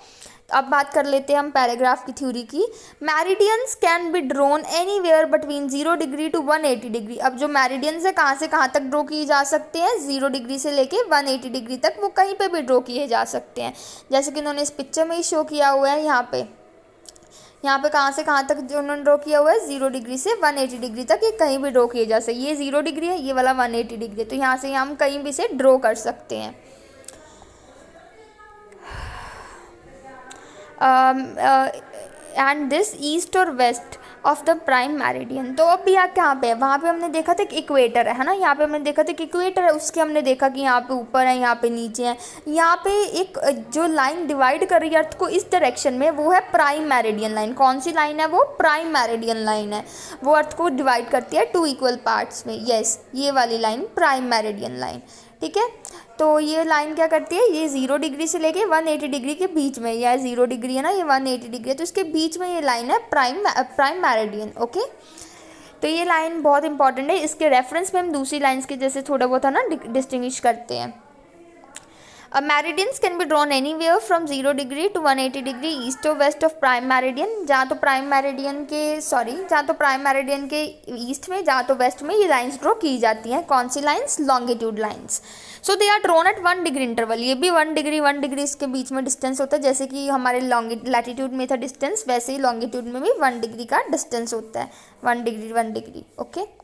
अब बात कर लेते हैं हम पैराग्राफ की थ्योरी की। Meridians can be drawn anywhere between 0 degree to 180 degree. अब जो मैरिडियंस है कहाँ से कहाँ तक ड्रॉ किए जा सकते हैं, 0 डिग्री से लेके 180 डिग्री तक, वो कहीं पे भी ड्रॉ किए जा सकते हैं। जैसे कि उन्होंने इस पिक्चर में ही शो किया हुआ है, यहाँ पे कहाँ से कहाँ तक जो उन्होंने ड्रॉ किया हुआ है, 0 डिग्री से 180 डिग्री तक, ये कहीं भी ड्रॉ किए जा सकते हैं। ये 0 डिग्री है, ये वाला 180 डिग्री, तो यहाँ से हम कहीं भी इसे ड्रॉ कर सकते हैं। एंड दिस ईस्ट और west of the prime meridian. तो अब यहाँ कहाँ पे है, वहाँ पे हमने देखा था कि इक्वेटर है ना, यहाँ पे हमने देखा था कि इक्वेटर है, उसके हमने देखा कि यहाँ पे ऊपर है, यहाँ पे नीचे है। यहाँ पे एक जो लाइन डिवाइड कर रही है अर्थ को इस डायरेक्शन में, वो है प्राइम मैरिडियन लाइन। कौन सी लाइन है वो, प्राइम मैरिडियन लाइन है, वो अर्थ को डिवाइड करती है 2 इक्वल पार्ट्स में। यस, ये वाली लाइन प्राइम मैरिडियन लाइन, ठीक है। तो ये लाइन क्या करती है, ये 0 डिग्री से लेके 180 डिग्री के बीच में, यह 0 डिग्री है ना, ये 180 डिग्री है, तो इसके बीच में ये लाइन है प्राइम मैरिडियन। ओके, तो ये लाइन बहुत इंपॉर्टेंट है, इसके रेफरेंस में हम दूसरी लाइंस के जैसे थोड़ा बहुत है ना डिस्टिंग्विश करते हैं। Meridians can be drawn anywhere from 0 degree to 180 degree east or west of prime meridian। जहाँ तो प्राइम मेरिडियन के ईस्ट में, जहाँ तो वेस्ट में ये लाइंस ड्रॉ की जाती हैं। कौन सी lines, longitude lines. So they are drawn at 1 degree interval. ये भी 1 डिग्री इसके बीच में डिस्टेंस होता है, जैसे कि हमारे लैटिट्यूड में था डिस्टेंस, वैसे ही लॉन्गिट्यूड में भी 1 डिग्री का डिस्टेंस होता है, 1 degree. Okay,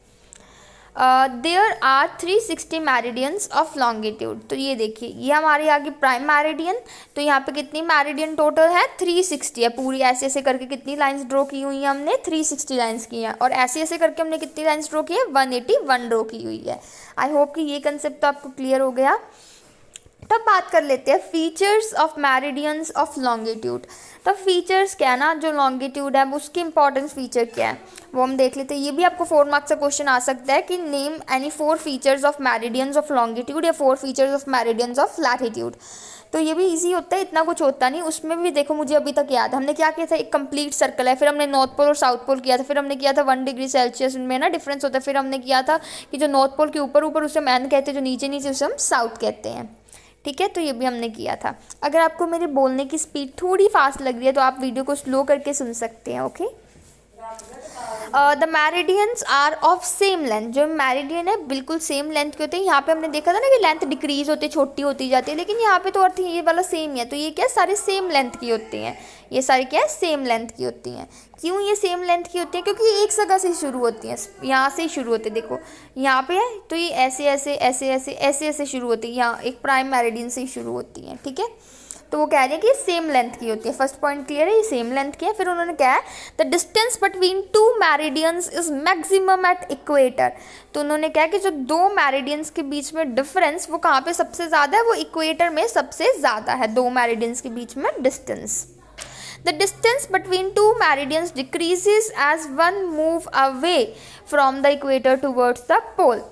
there are 360 meridians of longitude. तो ये देखिए, ये हमारी आ गई प्राइम मैरिडियन। तो यहाँ पे कितनी मैरिडियन टोटल है, 360 है। पूरी ऐसे ऐसे करके कितनी लाइंस ड्रॉ की हुई हैं हमने, 360 लाइंस की हैं। और ऐसे ऐसे करके हमने कितनी लाइंस ड्रॉ की है, 181 ड्रॉ की हुई है। आई होप कि ये कंसेप्ट तो आपको क्लियर हो गया। तब बात कर लेते हैं features of meridians of longitude. तो फीचर्स क्या है ना, जो लॉन्गिट्यूड है उसकी इंपॉर्टेंस फीचर क्या है वो हम देख लेते हैं। ये भी आपको 4 मार्क्स का क्वेश्चन आ सकता है कि name any 4 features of meridians of longitude या 4 features of meridians of latitude. तो ये भी इजी होता है, इतना कुछ होता नहीं। उसमें भी देखो, मुझे अभी तक याद है हमने क्या किया था, एक कंप्लीट सर्कल है, फिर हमने नॉर्थ पोल और साउथ पोल किया था, फिर हमने किया था 1 डिग्री सेल्सियस में ना डिफरेंस होता है, फिर हमने किया था कि जो नॉर्थ पोल के ऊपर उसे हम एन कहते हैं, जो नीचे नीचे उसे हम साउथ कहते हैं। ठीक है, तो ये भी हमने किया था। अगर आपको मेरे बोलने की स्पीड थोड़ी फास्ट लग रही है तो आप वीडियो को स्लो करके सुन सकते हैं। Okay, the meridians are of same length. जो मैरिडियन है बिल्कुल सेम लेंथ के होते हैं। यहाँ पे हमने देखा था ना कि लेंथ डिक्रीज होती है, छोटी होती जाती है, लेकिन यहाँ पे तो अर्थ ये वाला सेम ही है। तो ये क्या, सारे सेम लेंथ की होती हैं, ये सारी क्या है, सेम लेंथ की होती हैं। क्यों ये सेम लेंथ की होती है, क्योंकि ये एक जगह से शुरू होती हैं, यहाँ से ही शुरू होते हैं। देखो यहाँ पे है तो ये ऐसे ऐसे ऐसे ऐसे ऐसे ऐसे शुरू होती है, यहाँ एक प्राइम मैरिडियन से ही शुरू होती हैं। ठीक है, तो वो कह रहे हैं कि सेम लेंथ की होती है। फर्स्ट पॉइंट क्लियर है, ये सेम लेंथ की है। फिर उन्होंने कहा है the distance between 2 meridians is maximum at equator. तो उन्होंने कहा कि जो 2 मैरिडियंस के बीच में डिफरेंस वो कहाँ पे सबसे ज़्यादा है, वो इक्वेटर में सबसे ज़्यादा है, 2 मैरिडियंस के बीच में distance. The distance between 2 meridians decreases as one move away from the equator towards the pole।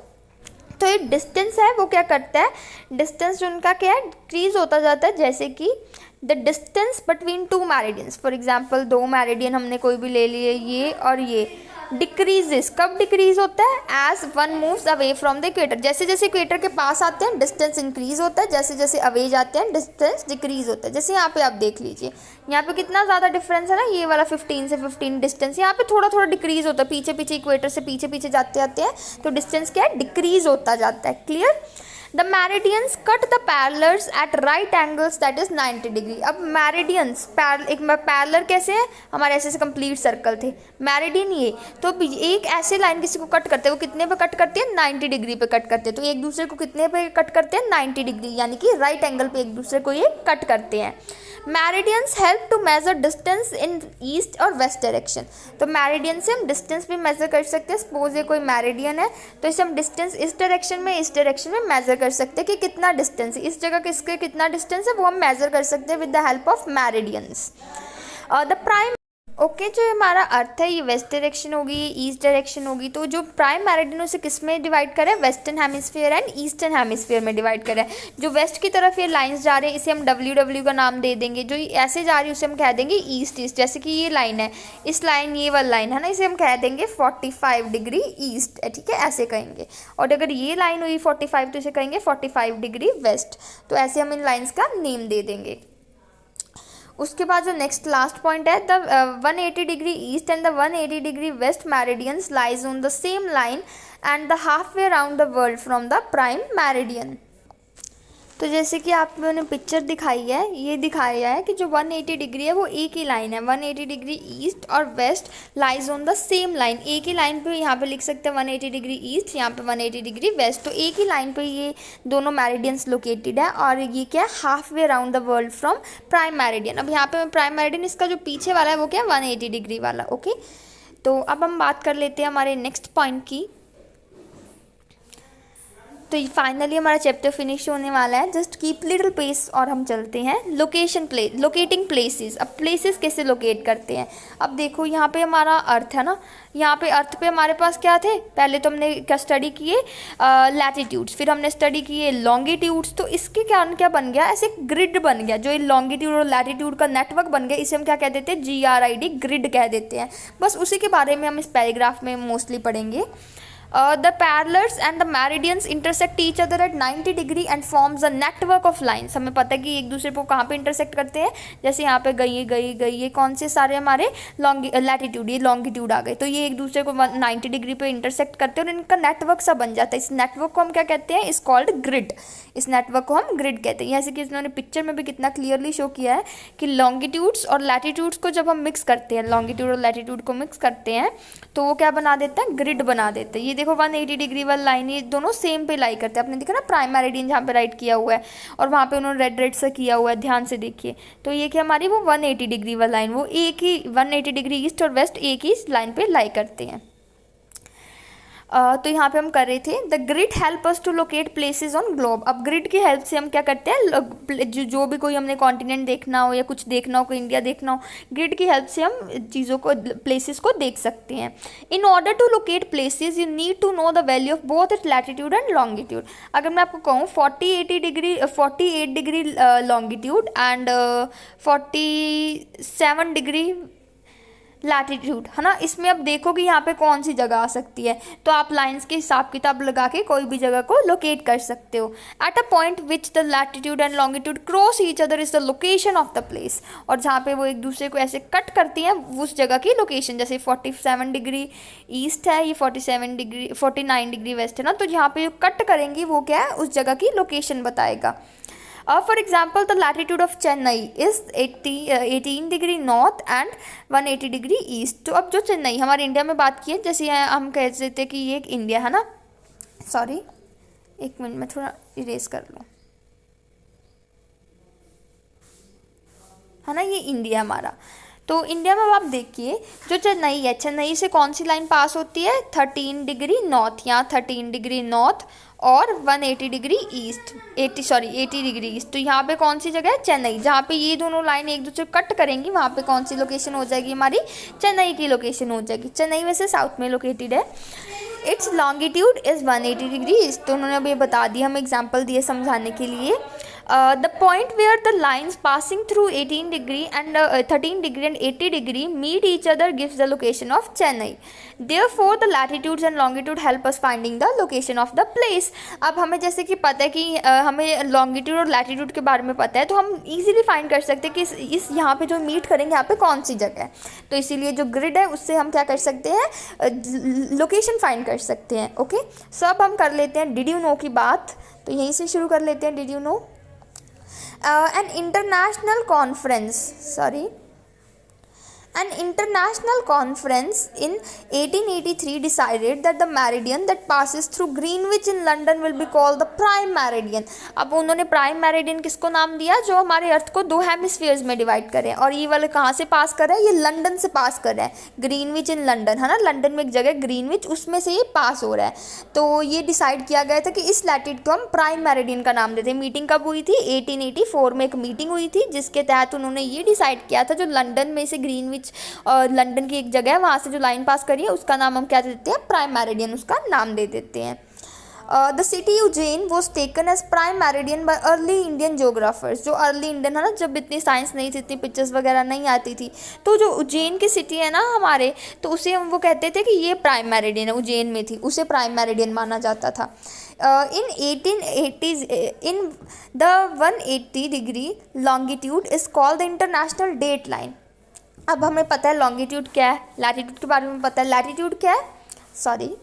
तो ये डिस्टेंस है वो क्या करता है, डिस्टेंस जो उनका क्या है, डिक्रीज होता जाता है। जैसे कि the distance between 2 meridians, for example 2 meridian हमने कोई भी ले लिए, ये और ये, डिक्रीजेस, कब डिक्रीज होता है? As one moves away from the equator, जैसे जैसे इक्वेटर के पास आते हैं डिस्टेंस इंक्रीज होता है, जैसे जैसे अवे जाते हैं डिस्टेंस डिक्रीज होता है। जैसे यहाँ पे आप देख लीजिए, यहाँ पे कितना ज़्यादा डिफरेंस है ना, ये वाला 15 से 15 डिस्टेंस, यहाँ पे थोड़ा थोड़ा डिक्रीज होता है, पीछे पीछे इक्वेटर से पीछे पीछे जाते जाते हैं तो डिस्टेंस क्या है? डिक्रीज होता जाता है। Clear? The meridians cut the parallels at right angles that is 90 degree. अब मेरिडियंस एक पैरेलल कैसे है? हमारे ऐसे से कंप्लीट सर्कल थे, मेरिडियन ये, तो एक ऐसे लाइन किसी को कट करते हैं, वो कितने पे कट करते हैं? 90 डिग्री पे कट करते हैं। तो एक दूसरे को कितने पे कट करते हैं? 90 डिग्री, यानी कि राइट एंगल पे एक दूसरे को ये कट करते हैं। Meridians help to measure distance in east और वेस्ट डायरेक्शन। तो मेरिडियन से हम डिस्टेंस भी मेजर कर सकते हैं। सपोज ये कोई मेरिडियन है तो इसे हम डिस्टेंस इस डायरेक्शन में मेजर कर सकते हैं कि कितना डिस्टेंस है, इस जगह किसके कितना डिस्टेंस है वो हम मेजर कर सकते हैं with the help of meridians. The prime okay जो हमारा अर्थ है ये वेस्ट डायरेक्शन होगी, ये ईस्ट डायरेक्शन होगी। तो जो प्राइम मेरिडियन उसे किस में डिवाइड करें? Western hemisphere and eastern hemisphere में डिवाइड करें। जो वेस्ट की तरफ ये लाइंस जा रहे हैं इसे हम डब्ल्यू का नाम दे देंगे, जो ऐसे जा रही है उसे हम कह देंगे ईस्ट ईस्ट। जैसे कि ये लाइन है, इस लाइन ये वाली लाइन है ना, इसे हम कह देंगे 45 डिग्री ईस्ट है, ठीक है, ऐसे कहेंगे। और अगर ये लाइन हुई 45 तो इसे कहेंगे 45 डिग्री वेस्ट। तो ऐसे हम इन लाइन्स का नेम दे देंगे। उसके बाद जो नेक्स्ट लास्ट पॉइंट है, the 180 degree east and the 180 degree west meridians lies on the same line and the half way around the world from the prime meridian. तो जैसे कि आप लोगों ने पिक्चर दिखाई है, ये दिखाया है कि जो 180 डिग्री है वो एक ही लाइन है, 180 डिग्री ईस्ट और west lies on the same line. एक ही लाइन पे यहाँ पे लिख सकते हैं 180 डिग्री ईस्ट, यहाँ पे 180 डिग्री वेस्ट। तो एक ही लाइन पे ये दोनों मेरिडियंस लोकेटेड है और ये क्या है? Half way around the world from prime meridian. अब यहाँ पे प्राइम मेरिडियन इसका जो पीछे वाला है वो क्या है? 180 डिग्री वाला। ओके, तो अब हम बात कर लेते हैं हमारे नेक्स्ट पॉइंट की। तो फाइनली हमारा चैप्टर फिनिश होने वाला है। जस्ट कीप लिटिल पेस और हम चलते हैं लोकेटिंग प्लेसेस। अब प्लेसेस कैसे लोकेट करते हैं? अब देखो यहाँ पे हमारा अर्थ है ना, यहाँ पे अर्थ पे हमारे पास क्या थे? पहले तो हमने क्या स्टडी किए? लैटिट्यूड्स, फिर हमने स्टडी किए लॉन्गिट्यूड्स। तो इसके कारण क्या बन गया? ऐसे ग्रिड बन गया, जो ये लॉन्गिट्यूड और लैटिट्यूड का नेटवर्क बन गया, इसे हम क्या कह देते हैं? GRID, ग्रिड कह देते हैं। बस उसी के बारे में हम इस पैराग्राफ में मोस्टली पढ़ेंगे। The parallels and the meridians intersect each other at 90 degree and forms a network of lines। हमें पता है कि एक दूसरे को कहाँ पे इंटरसेक्ट करते हैं, जैसे यहाँ पे गई ये कौन से सारे हमारे लैटिट्यूड, ये लॉन्गिट्यूड आ गए, तो ये एक दूसरे को 90 डिग्री पे इंटरसेक्ट करते हैं और इनका नेटवर्क सा बन जाता है। इस नेटवर्क को हम क्या कहते हैं? इस कॉल्ड ग्रिड। इस नेटवर्क को हम ग्रिड कहते हैं। जैसे कि इन्होंने पिक्चर में भी कितना क्लियरली शो किया है कि लॉन्गिट्यूड्स और लैटिट्यूड्स को जब हम मिक्स करते हैं, लॉन्गिट्यूड और लैटिट्यूड को मिक्स करते हैं तो वो क्या बना देता है? ग्रिड बना देते हैं। ये देखो 180 डिग्री वाली लाइन, ये दोनों सेम पे लाई करते हैं। आपने देखा ना प्राइम मेरिडियन जहाँ पे राइट किया हुआ है और वहाँ पे उन्होंने रेड सा किया हुआ है, ध्यान से देखिए। तो ये क्या हमारी वो 180 डिग्री वाली लाइन, वो एक ही 180 डिग्री ईस्ट और वेस्ट एक ही लाइन पे लाई करते हैं। तो यहाँ पे हम कर रहे थे the grid help us to locate places on globe. अब ग्रिड की हेल्प से हम क्या करते हैं? जो भी कोई हमने कॉन्टिनेंट देखना हो या कुछ देखना हो, कोई इंडिया देखना हो, ग्रिड की हेल्प से हम चीज़ों को, प्लेसेस को देख सकते हैं। In order to locate places you need to know the value of both it latitude and longitude. अगर मैं आपको कहूँ 48 degree longitude and 47 degree latitude है ना, इसमें अब देखो कि यहाँ पे कौन सी जगह आ सकती है, तो आप लाइंस के हिसाब किताब लगा के कोई भी जगह को लोकेट कर सकते हो। At a point which the latitude and longitude cross each other is the location of the place. और जहाँ पे वो एक दूसरे को ऐसे कट करती हैं उस जगह की लोकेशन, जैसे 47 डिग्री ईस्ट है, ये 49 डिग्री वेस्ट है ना, तो जहाँ पे कट करेंगी वो क्या है? उस जगह की लोकेशन बताएगा। For example, the latitude of Chennai is 18 degree north and 180 degree east. तो अब जो चेन्नई हमारे इंडिया में बात की है, जैसे हम कह देते हैं कि ये एक इंडिया है ना, सॉरी एक मिनट में थोड़ा इरेज कर लूँ, है ना, ये इंडिया हमारा। तो इंडिया में आप देखिए जो चेन्नई है, चेन्नई से कौन सी लाइन पास होती है? 13 डिग्री नॉर्थ, यहाँ 13 डिग्री नॉर्थ और 180 डिग्री ईस्ट, 80 डिग्री ईस्ट। तो यहाँ पे कौन सी जगह है? चेन्नई। जहाँ पे ये दोनों लाइन एक दूसरे कट करेंगी वहाँ पे कौन सी लोकेशन हो जाएगी? हमारी चेन्नई की लोकेशन हो जाएगी। चेन्नई वैसे साउथ में लोकेटेड है। It's longitude is 180 degree east. तो उन्होंने अभी बता दिया, हम एग्जाम्पल दिए समझाने के लिए। The point where the lines passing through 18 degree and 13 degree and 80 degree meet each other gives the location of Chennai. Therefore the latitudes and longitude help us finding the location of the place. अब हमें जैसे कि पता है कि हमें लॉन्गिट्यूड और लैटिट्यूड के बारे में पता है, तो हम इजीली फाइंड कर सकते हैं कि इस यहाँ पे जो मीट करेंगे यहाँ पे कौन सी जगह है. तो इसीलिए जो ग्रिड है उससे हम क्या कर सकते हैं, लोकेशन फाइंड कर सकते हैं. ओके, सो अब हम कर लेते हैं डिड यू नो की बात. तो यहीं से शुरू कर लेते हैं. Did you no an international conference in 1883 decided that the meridian that passes through Greenwich in London will be called the prime meridian. अब उन्होंने प्राइम मेरिडियन किसको नाम दिया, जो हमारे अर्थ को दो हेमिस्फीयर्स में डिवाइड करे. और ये वाले कहाँ से पास कर रहा है, ये लंदन से पास कर रहा है. ग्रीनविच इन लंदन है ना, लंदन में एक जगह ग्रीनविच, उसमें से ये पास हो रहा है. तो ये डिसाइड किया गया था कि इस लैटिट्यूड को हम प्राइम मेरिडियन का नाम देते हैं. मीटिंग कब हुई थी, 1884 में एक मीटिंग हुई थी, जिसके तहत उन्होंने ये डिसाइड किया था जो लंदन में से ग्रीनविच और लंदन की एक जगह है, वहाँ से जो लाइन पास करी है उसका नाम हम क्या दे देते हैं, प्राइम मेरिडियन उसका नाम दे देते हैं. The city Ujjain was taken as prime meridian by early Indian geographers. जो अर्ली इंडियन है ना, जब इतनी साइंस नहीं थी, इतनी पिक्चर्स वगैरह नहीं आती थी, तो जो उज्जैन की सिटी है ना हमारे, तो उसे हम वो कहते थे कि ये प्राइम मेरिडियन है, उज्जैन में थी, उसे प्राइम मेरिडियन माना जाता था. In 1880s, in the 180 degree longitude is called the international date line. अब हमें पता है लॉन्गिट्यूड क्या है, लैटिट्यूड के बारे में पता है. लैटिट्यूड क्या है, सॉरी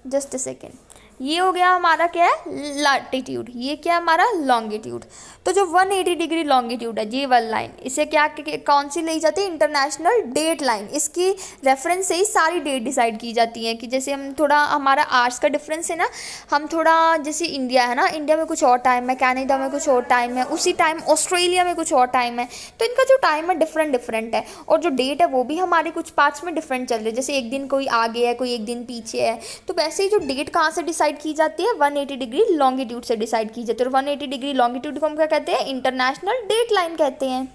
जस्ट अ सेकेंड, ये हो गया हमारा क्या है, लैटिट्यूड. ये क्या है हमारा, लॉन्गिट्यूड. तो जो 180 डिग्री लॉन्गिट्यूड है, ये वाली लाइन, इसे क्या कौन सी ली जाती है, इंटरनेशनल डेट लाइन. इसकी रेफरेंस से ही सारी डेट डिसाइड की जाती है. कि जैसे हम थोड़ा, हमारा आवर्स का डिफरेंस है ना, हम थोड़ा जैसे इंडिया है ना, इंडिया में कुछ और टाइम है, कनाडा में कुछ और टाइम है, उसी टाइम ऑस्ट्रेलिया में कुछ और टाइम है. तो इनका जो टाइम है डिफरेंट है, और जो डेट है वो भी हमारे कुछ पार्ट्स में डिफरेंट चल रही है. जैसे एक दिन कोई आगे है, कोई एक दिन पीछे है. तो वैसे ही जो डेट कहाँ से डिसाइड की जाती है, 180 डिग्री लॉन्गिट्यूड से डिसाइड की जाती है. और 180 डिग्री लॉन्गिट्यूड को हम क्या कहते हैं, इंटरनेशनल डेट लाइन कहते हैं.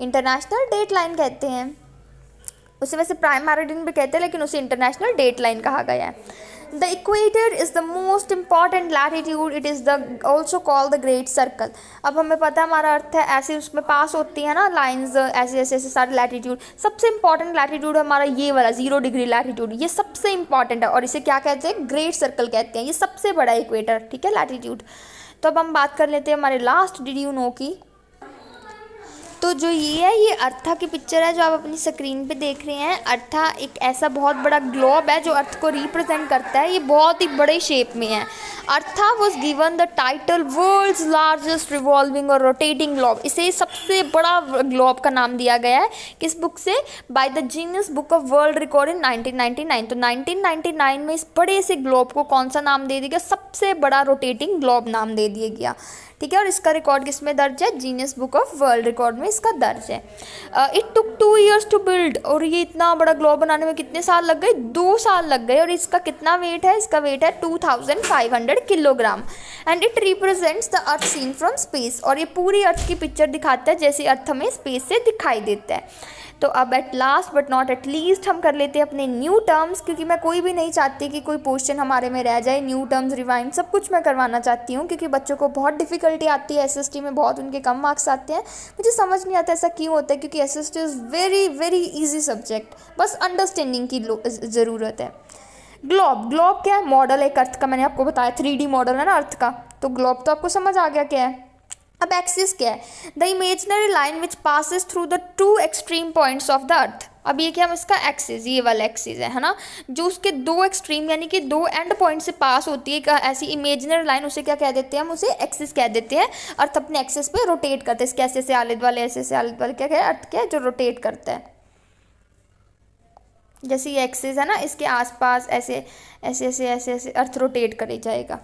इंटरनेशनल डेट लाइन कहते हैं. उसे वैसे प्राइम मेरिडियन भी कहते हैं, लेकिन उसे इंटरनेशनल डेट लाइन कहा गया है. The equator is the most important latitude. It is the also called the great circle. अब हमें पता है हमारा अर्थ है, ऐसे उसमें पास होती है ना लाइंस, ऐसे ऐसे ऐसे सारे लैटिट्यूड. सबसे इंपॉर्टेंट लैटिट्यूड हमारा ये वाला 0 डिग्री लैटिट्यूड, ये सबसे इंपॉर्टेंट है, और इसे क्या कहते हैं, ग्रेट सर्कल कहते हैं. ये सबसे बड़ा इक्वेटर, ठीक है, लैटिट्यूड. तो अब हम बात कर लेते हैं हमारे लास्ट डिड यू नो की. तो जो ये है, ये अर्था की पिक्चर है जो आप अपनी स्क्रीन पे देख रहे हैं. अर्था एक ऐसा बहुत बड़ा ग्लोब है जो अर्थ को रिप्रेजेंट करता है. ये बहुत ही बड़े शेप में है. Earth was given the title world's largest revolving और रोटेटिंग ग्लोब. इसे सबसे बड़ा ग्लोब का नाम दिया गया है. किस बुक से, by the genius book of world record in 1999. तो 1999 में इस बड़े से ग्लोब को कौन सा नाम दे दिया गया, सबसे बड़ा रोटेटिंग ग्लोब नाम दे दिया गया. ठीक है, और इसका रिकॉर्ड किस में दर्ज है, genius book of world record में इसका दर्ज है. It took 2 years to build. और ये इतना बड़ा ग्लोब बनाने में कितने साल लग गए, 2 साल लग गए. और इसका कितना वेट है, इसका वेट है 2500 kilogram. And it represents the earth seen from space. और ये पूरी अर्थ की पिक्चर दिखाता है जैसे अर्थ हमें स्पेस से दिखाई देता है. तो अब at last but not at least हम कर लेते हैं अपने न्यू टर्म्स, क्योंकि मैं कोई भी नहीं चाहती कि कोई क्वेश्चन हमारे में रह जाए. न्यू टर्म्स, रिवाइंड, सब कुछ मैं करवाना चाहती हूँ, क्योंकि बच्चों को बहुत डिफिकल्टी आती है. एसएसटी में बहुत उनके कम मार्क्स आते हैं. मुझे समझ नहीं आता ऐसा क्यों होता है, क्योंकि SST is very very easy subject. बस अंडरस्टैंडिंग की ज़रूरत है. ग्लोब, ग्लोब क्या है, मॉडल एक अर्थ का. मैंने आपको बताया 3D मॉडल है ना अर्थ का. तो ग्लोब तो आपको समझ आ गया क्या है. अब एक्सिस क्या है, the imaginary line which passes through the 2 extreme points of the अर्थ. अब ये क्या है, इसका एक्सिस, ये वाला एक्सिस है ना, जो उसके 2 एक्सट्रीम यानी कि 2 एंड पॉइंट से पास होती है ऐसी इमेजिनरी लाइन, उसे क्या कह देते हैं, हम उसे एक्सिस कह देते हैं. अर्थ अपने एक्सिस पे रोटेट करते हैं. इसके ऐसे ऐसे आलेद वाले, ऐसे ऐसे आलेद वाले, क्या है, अर्थ क्या है, जो रोटेट करता है. जैसे ये एक्सिस है ना, इसके आसपास ऐसे ऐसे ऐसे ऐसे ऐसे अर्थ रोटेट करे जाएगा.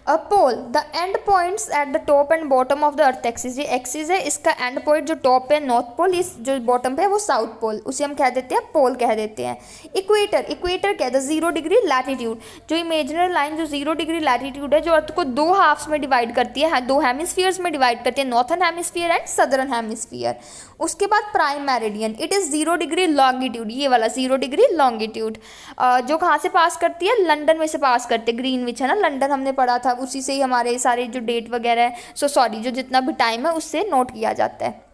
A pole, the end points at the top and bottom of the earth axis. ये एक्सिस है, इसका एंड पॉइंट जो टॉप पे नॉर्थ पोल, इस जो बॉटम पे है वो साउथ पोल, उसे हम कह देते हैं पोल कह देते हैं. इक्वेटर, इक्वेटर क्या है, द 0 डिग्री लैटिट्यूड. जो इमेजिनरी लाइन जो 0 डिग्री लैटिट्यूड है, जो अर्थ को 2 हाफ्स में डिवाइड करती है, 2 हेमिस्फीयर्स में डिवाइड करती है, northern hemisphere and southern hemisphere. उसके बाद prime meridian, it is 0 degree longitude. ये वाला 0 डिग्री लॉन्गिट्यूड जो कहाँ से पास करती है, लंदन में से पास करते हैं. ग्रीनविच है ना, लंदन हमने पढ़ा था था उसी से ही हमारे सारे जो डेट वगैरह है, सॉरी जो जितना भी टाइम है उससे नोट किया जाता है।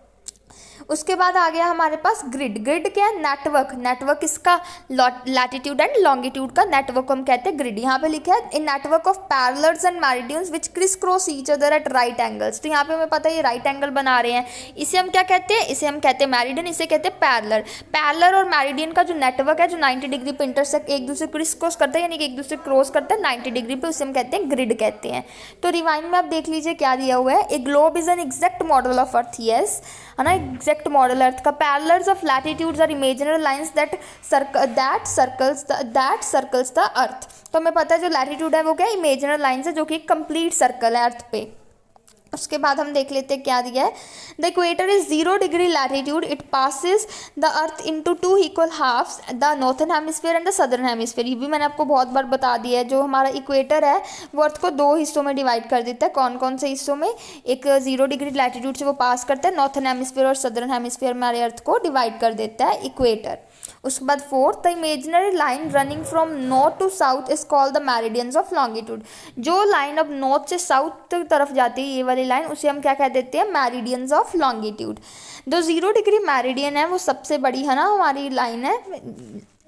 उसके बाद आ गया हमारे पास ग्रिड। ग्रिड क्या है? नेटवर्क। नेटवर्क इसका लैटिट्यूड एंड लॉन्गिट्यूड का नेटवर्क हम कहते हैं ग्रिड। यहाँ पे लिखा है in network of parallels and meridians which criss cross each other at right angles. तो यहाँ पे हमें पता है ये राइट एंगल बना रहे हैं, इसे हम क्या कहते हैं? इसे हम कहते हैं मेरिडियन, इसे कहते हैं पैरेलल। पैरेलल और मेरिडियन का जो नेटवर्क है जो 90 डिग्री पे इंटरसेक्ट एक दूसरे क्रिस क्रॉस करते हैं, यानी कि एक दूसरे क्रॉस करते हैं 90 डिग्री पे, उसे हम कहते हैं ग्रिड कहते हैं। तो रिवाइंड में आप देख लीजिए क्या दिया हुआ है। A globe is an exact model of earth, yes है ना, एग्जैक्ट मॉडल अर्थ का। Parallels of latitudes are imaginary lines that circles the earth. तो हमें पता है जो लैटिट्यूड है वो क्या है? इमेजिनरी लाइंस है जो कि कंप्लीट सर्कल है अर्थ पे। उसके बाद हम देख लेते हैं क्या दिया है। The equator is 0 degree latitude, it passes the earth into 2 equal halves, the northern hemisphere and the southern hemisphere. ये भी मैंने आपको बहुत बार बता दिया है। जो हमारा इक्वेटर है वो अर्थ को 2 हिस्सों में डिवाइड कर देता है। कौन कौन से हिस्सों में? एक 0 डिग्री लैटिट्यूड से वो पास करता है, नॉर्थन हेमिस्फीयर और सदर्न हेमिस्फीयर में हमारे अर्थ को डिवाइड कर देता है इक्वेटर। उसके बाद 4th, the imaginary line running from north to south is called the meridians of longitude. जो लाइन अब नॉर्थ से साउथ तरफ जाती है, ये वाली लाइन, उसे हम क्या कह देते हैं? Meridians of longitude. जो 0 डिग्री मेरिडियन है वो सबसे बड़ी है ना हमारी लाइन है।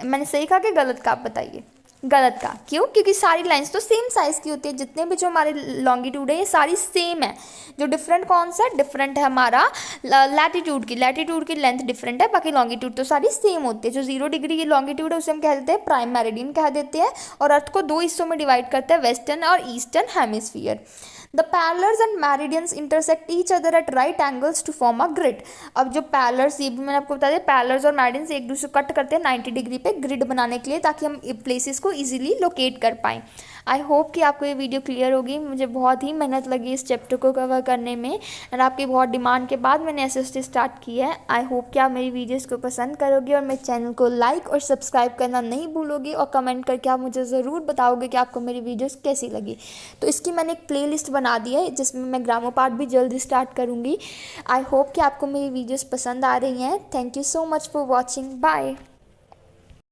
मैंने सही कहा कि गलत का? आप बताइए। गलत का क्यों? क्योंकि सारी लाइंस तो सेम साइज़ की होती है, जितने भी जो हमारे लॉन्गिट्यूड है ये सारी सेम है। जो डिफरेंट कौन सा डिफरेंट है? हमारा लैटिट्यूड की। लैटिट्यूड की लेंथ डिफरेंट है, बाकी लॉन्गिट्यूड तो सारी सेम होती है। जो 0 डिग्री की लॉन्गिट्यूड है उसे हम कह देते हैं प्राइम मेरिडियन कह देते हैं, और अर्थ को 2 हिस्सों में डिवाइड करते हैं, वेस्टर्न और eastern hemisphere. The parallels and meridians intersect each other at right angles to form a grid. अब जो पैरेलल्स, ये भी मैंने आपको बता दिया, पैरेलल्स और मेरिडियंस एक दूसरे को कट करते हैं 90 डिग्री पे ग्रिड बनाने के लिए, ताकि हम प्लेसेस को इजीली लोकेट कर पाएँ। आई होप कि आपको ये वीडियो क्लियर होगी। मुझे बहुत ही मेहनत लगी इस चैप्टर को कवर करने में, और आपकी बहुत डिमांड के बाद मैंने एसएसटी स्टार्ट की है। आई होप कि आप मेरी वीडियोस को पसंद करोगे और मेरे चैनल को लाइक और सब्सक्राइब करना नहीं भूलोगे, और कमेंट करके आप मुझे ज़रूर बताओगे कि आपको मेरी वीडियोस कैसी लगी। तो इसकी मैंने एक प्लेलिस्ट बना दी है जिसमें मैं ग्रामर पार्ट भी जल्दी स्टार्ट करूँगी। आई होप कि आपको मेरी वीडियोज़ पसंद आ रही हैं। Thank you so much for watching. Bye.